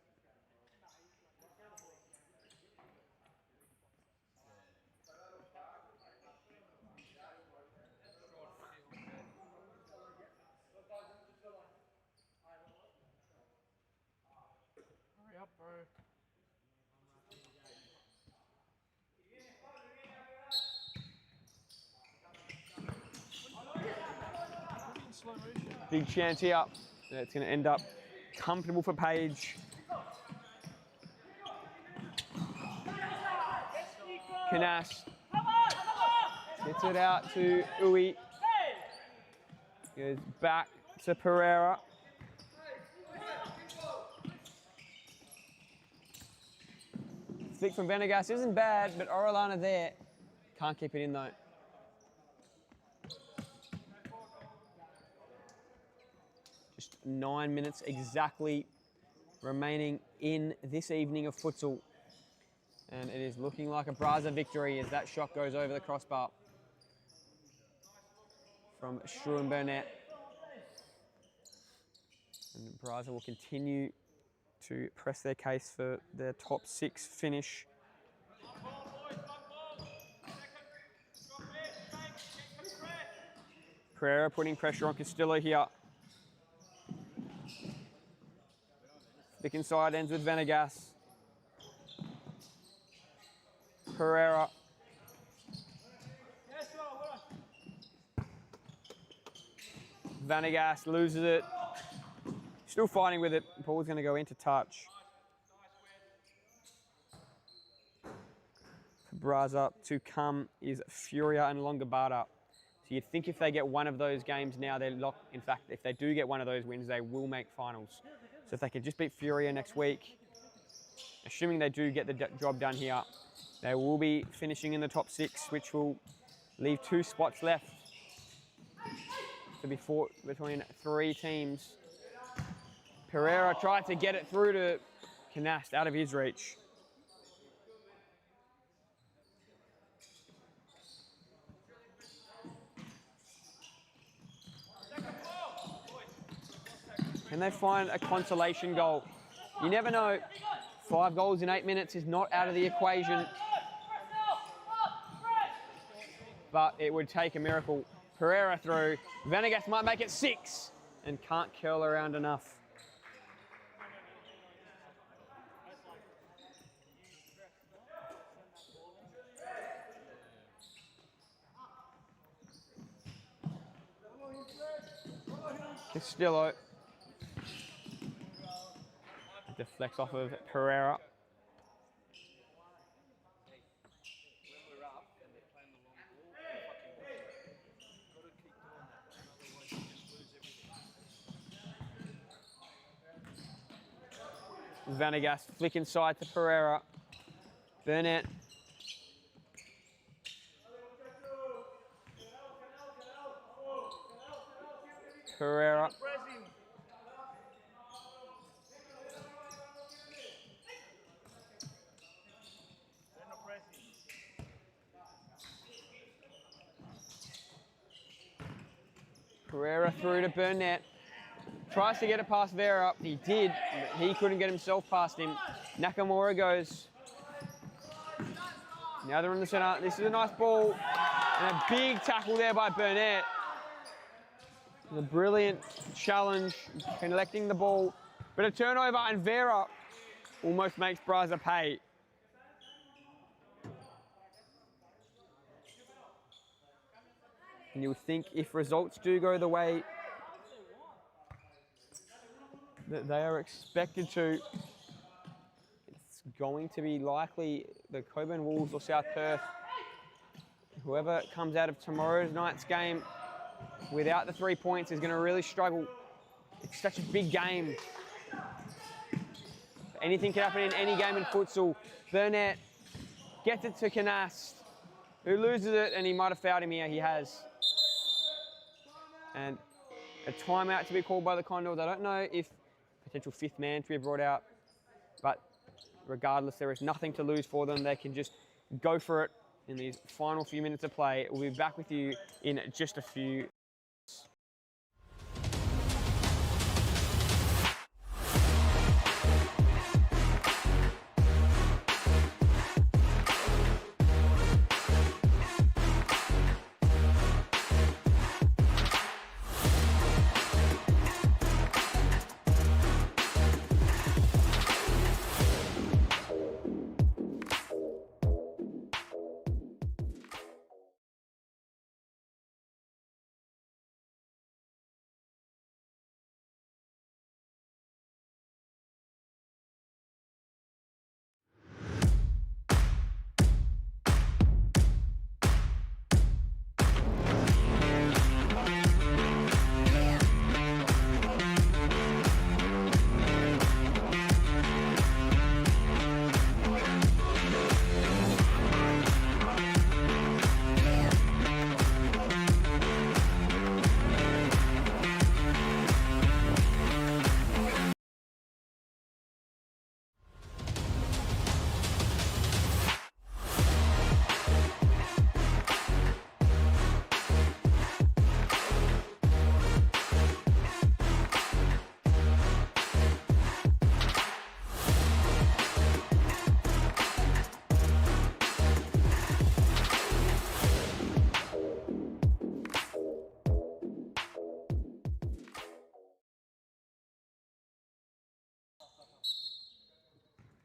Hurry up, bro. Big chance here. It's going to end up comfortable for Page. Canast gets it out to Uwe. Goes back to Pereira. Flick from Vanegas isn't bad, but Orellana there. Can't keep it in though. Just 9 minutes exactly remaining in this evening of futsal. And it is looking like a Braza victory as that shot goes over the crossbar from Struan Burnett. And Braza will continue to press their case for their top 6 finish. Pereira putting pressure on Castillo here. Thick inside ends with Vanegas. Pereira. Vanegas loses it. Still fighting with it. Paul's going to go into touch. For Braza to come is Furia and Longabata. So you'd think if they get one of those games now, they're locked. In fact, if they do get one of those wins, they will make finals. So if they can just beat Furia next week, assuming they do get the job done here, they will be finishing in the top 6, which will leave 2 spots left to be fought between 3 teams. Pereira tried to get it through to Canast, out of his reach. Can they find a consolation goal You never know. 5 goals in 8 minutes is not out of the equation. But it would take a miracle. Pereira through. Venegas might make it 6 and can't curl around enough. Castillo deflects off of Pereira. Venegas flick inside to Pereira. Burnett. Pereira. Pereira through to Burnett. Tries to get it past Vera. He did. He couldn't get himself past him. Nakamura goes. Now they're in the center. This is a nice ball. And a big tackle there by Burnett. A brilliant challenge, collecting the ball. But a turnover, and Vera almost makes Braza pay. And you would think if results do go the way that they are expected to, it's going to be likely the Coburn Wolves or South Perth. Whoever comes out of tomorrow's night's game without the 3 points is going to really struggle. It's such a big game. Anything can happen in any game in futsal. Burnett gets it to Canast, who loses it, and he might have fouled him here. He has. And a timeout to be called by the Condors. I don't know if potential 5th man to be brought out, but regardless, there is nothing to lose for them. They can just go for it in these final few minutes of play. We'll be back with you in just a few.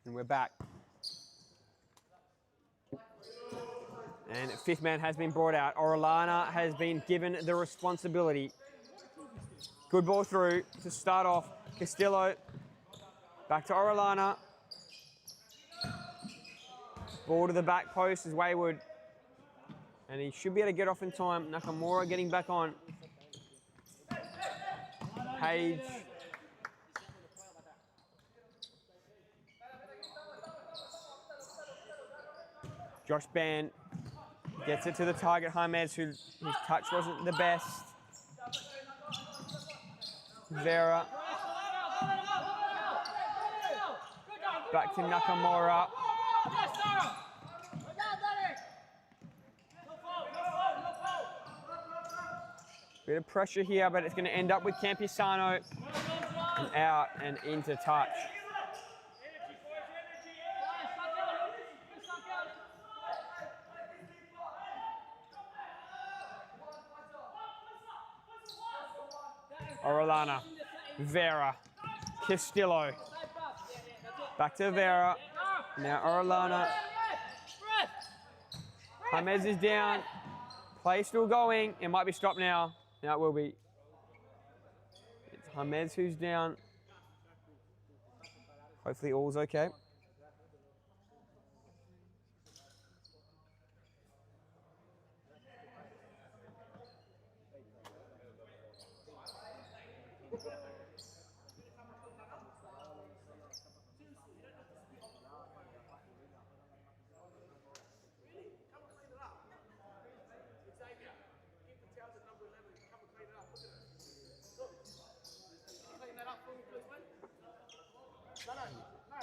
And we're back. And 5th man has been brought out. Orellana has been given the responsibility. Good ball through to start off. Castillo back to Orellana. Ball to the back post is wayward. And he should be able to get off in time. Nakamura getting back on. Page. Josh Ban gets it to the target, James, whose touch wasn't the best. Vera. Back to Nakamura. Bit of pressure here, but it's going to end up with Campisano. And out and into touch. Orellana. Vera. Castillo. Back to Vera. Now Orellana. James is down. Play still going. It might be stopped now. Now it will be. It's James who's down. Hopefully all's okay.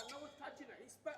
No one's touching it. He's spit.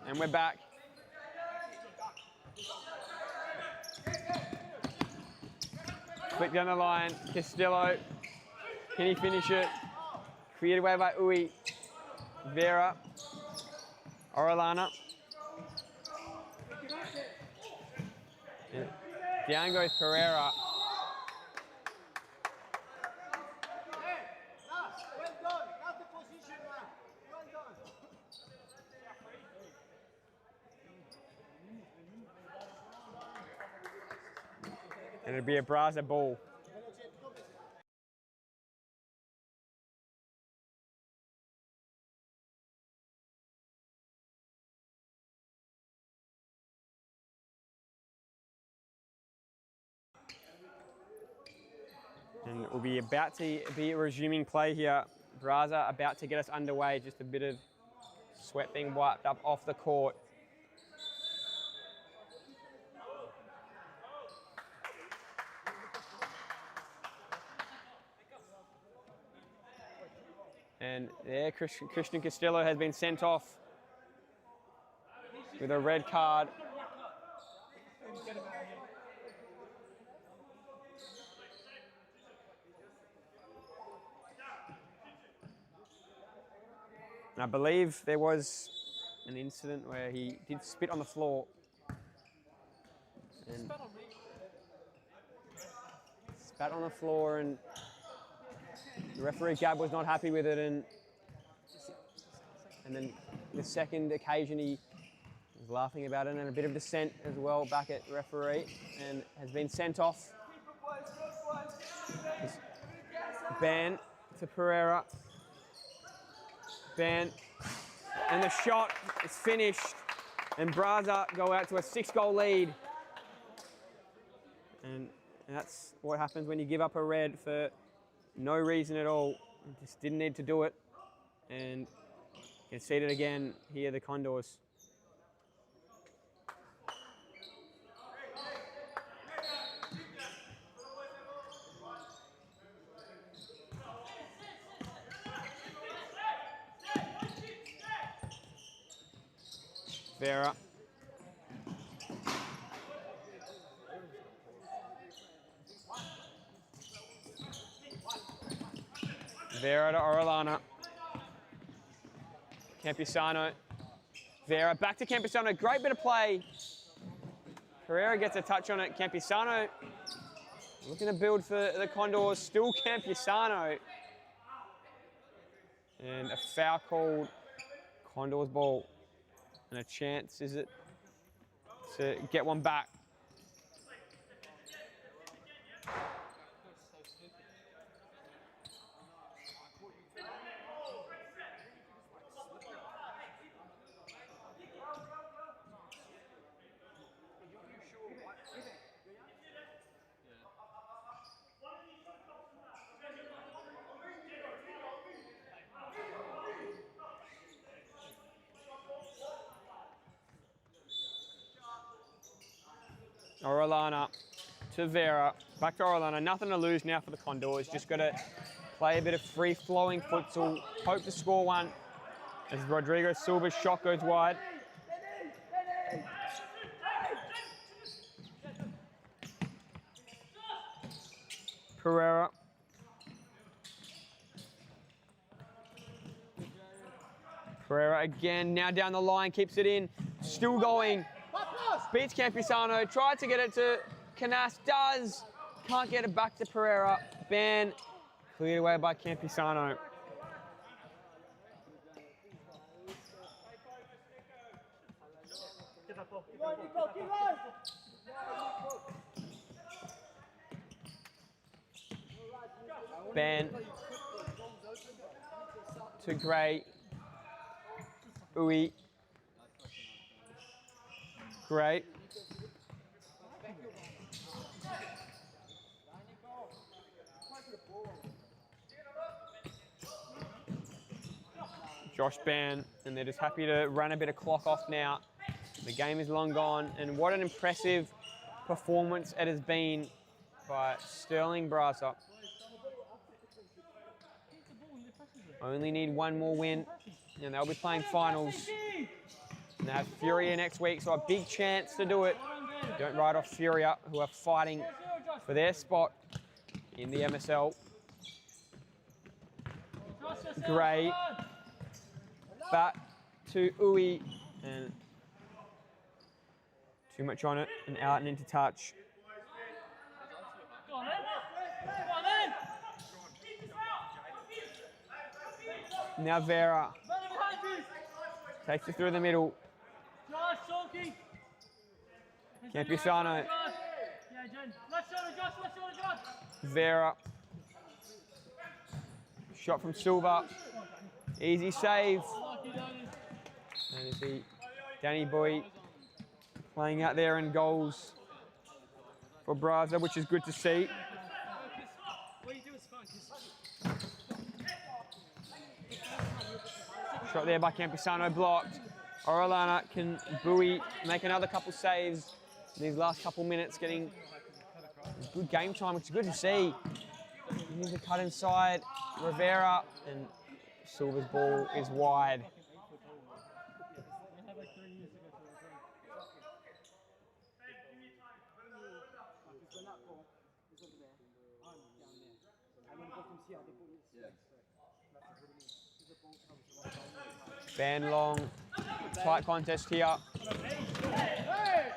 And we're back. Quick down the line. Castillo. Can he finish it? Created away by Ui. Vera. Orellana. And down goes Pereira. And it'll be a Braza ball. And we'll be about to be resuming play here. Braza about to get us underway. Just a bit of sweat being wiped up off the court. And there, Christian Castillo has been sent off with a red card. And I believe there was an incident where he did spit on the floor. And spat on the floor, and the referee Gab was not happy with it, and then the second occasion he was laughing about it, and a bit of dissent as well back at referee, and has been sent off. Ban to Pereira. Ban. And the shot is finished, and Braza go out to a 6-goal lead. And that's what happens when you give up a red for no reason at all. Just didn't need to do it. And conceded again here, the Condors. Vera. Vera to Orellana. Campusano. Vera back to Campusano. Great bit of play. Pereira gets a touch on it. Campusano looking to build for the Condors. Still Campusano. And a foul called. Condors ball. And a chance, is it, to get one back. Orellana to Vera. Back to Orellana. Nothing to lose now for the Condors. Just got to play a bit of free-flowing futsal. Hope to score one as Rodrigo Silva's shot goes wide. Pereira. Pereira again, now down the line, keeps it in, still going. Beats Campisano, tried to get it to Canas, does. Can't get it back to Pereira. Ban cleared away by Campisano. Ban to Gray. Ui. Great. Josh Ban, and they're just happy to run a bit of clock off now. The game is long gone, and what an impressive performance it has been by Stirling Braza. Only need one more win, and they'll be playing finals. And they have Furia next week, so a big chance to do it. Don't write off Furia, who are fighting for their spot in the MSL. Gray. Back to Ui, and too much on it, and out and into touch. Now Vera takes it through the middle. Campisano. Vera. Shot from Silva. Easy save. And you see Danny Boy playing out there in goals for Braza, which is good to see. Shot there by Campisano, blocked. Orellana can buoy, make another couple saves in these last couple minutes, getting good game time, which is good to see. He needs to cut inside Rivera, and Silva's ball is wide. Ban long, tight contest here.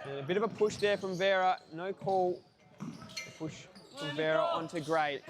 And a bit of a push there from Vera, no call. Push from Vera onto Gray.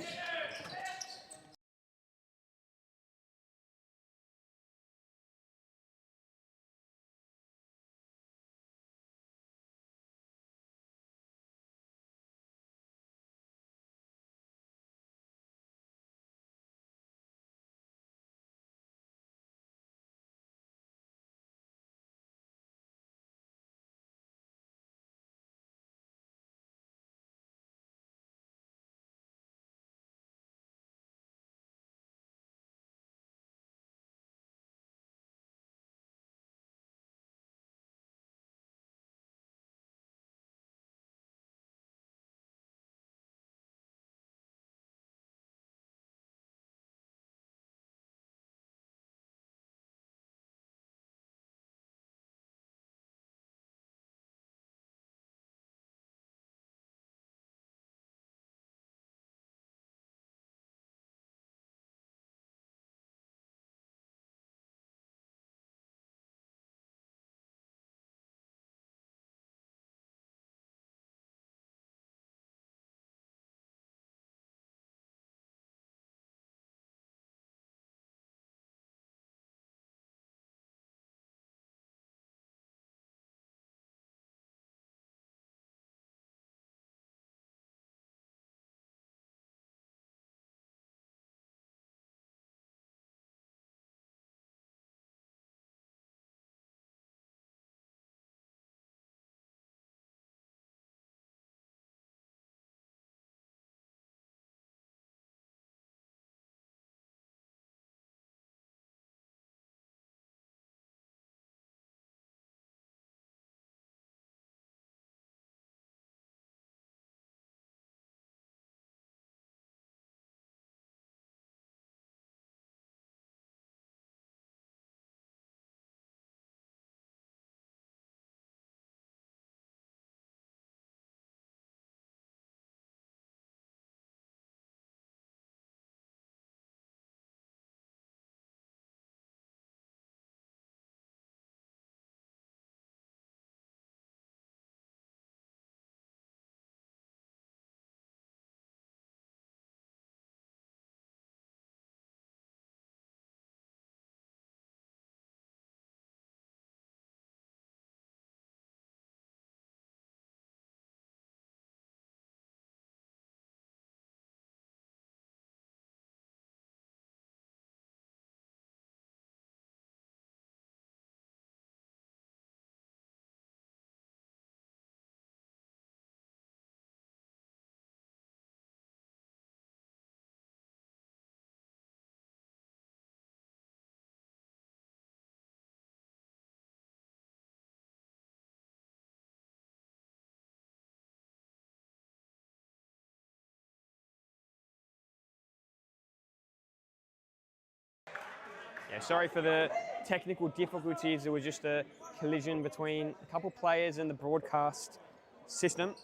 Yeah, sorry for the technical difficulties. There was just a collision between a couple players and the broadcast system.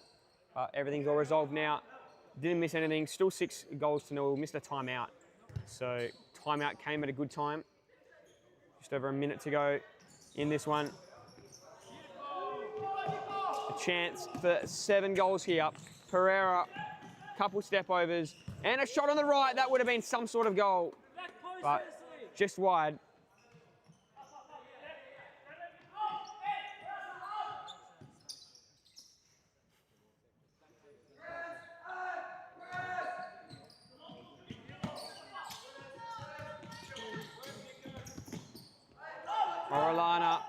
But everything's all resolved now. Didn't miss anything. Still 6 goals to 0. Missed a timeout. So timeout came at a good time. Just over a minute to go in this one. A chance for 7 goals here. Pereira, couple step overs, and a shot on the right. That would have been some sort of goal, but just wide. Orellana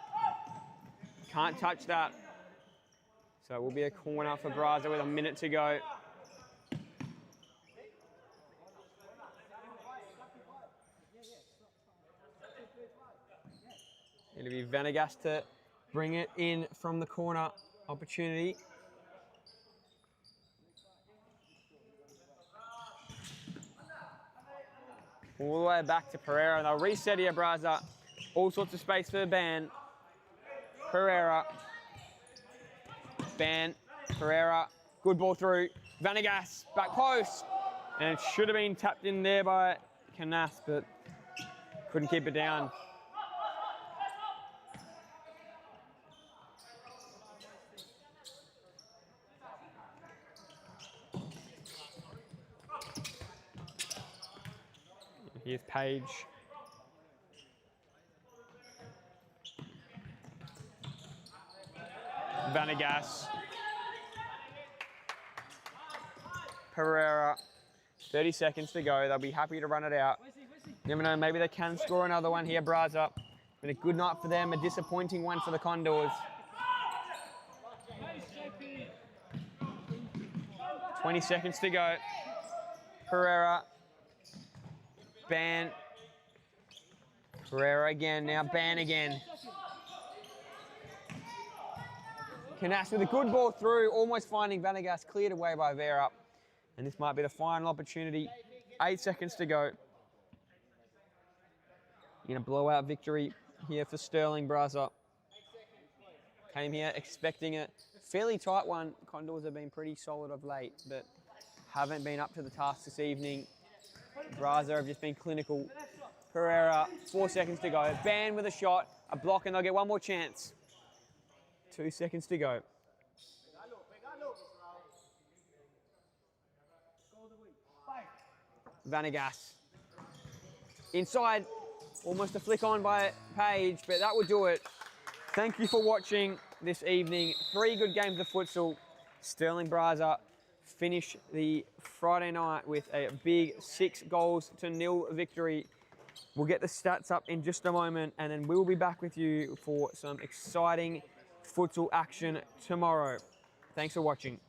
can't touch that. So it will be a corner for Braza with a minute to go. It'll be Venegas to bring it in from the corner opportunity. All the way back to Pereira. They'll reset here, Braza. All sorts of space for Ban. Pereira. Ban. Pereira. Good ball through. Venegas. Back post. And it should have been tapped in there by Canas, but couldn't keep it down. Here's Page. Venegas. Pereira. 30 seconds to go. They'll be happy to run it out. Never know, maybe they can score another one here, Braza. Been a good night for them, a disappointing one for the Condors. 20 seconds to go. Pereira. Ban. Pereira again, now Ban again. Canas with a good ball through, almost finding Venegas, cleared away by Vera. And this might be the final opportunity. 8 seconds to go. In a blowout victory here for Stirling Braza. Came here expecting a fairly tight one. Condors have been pretty solid of late, but haven't been up to the task this evening. Braza have just been clinical. Pereira, 4 seconds to go. Ban with a shot, a block, and they'll get one more chance. 2 seconds to go. Venegas. Inside, almost a flick on by Page, but that will do it. Thank you for watching this evening. 3 good games of futsal. Stirling Braza finish the Friday night with a big 6 goals to 0 victory. We'll get the stats up in just a moment, and then we will be back with you for some exciting futsal action tomorrow. Thanks for watching.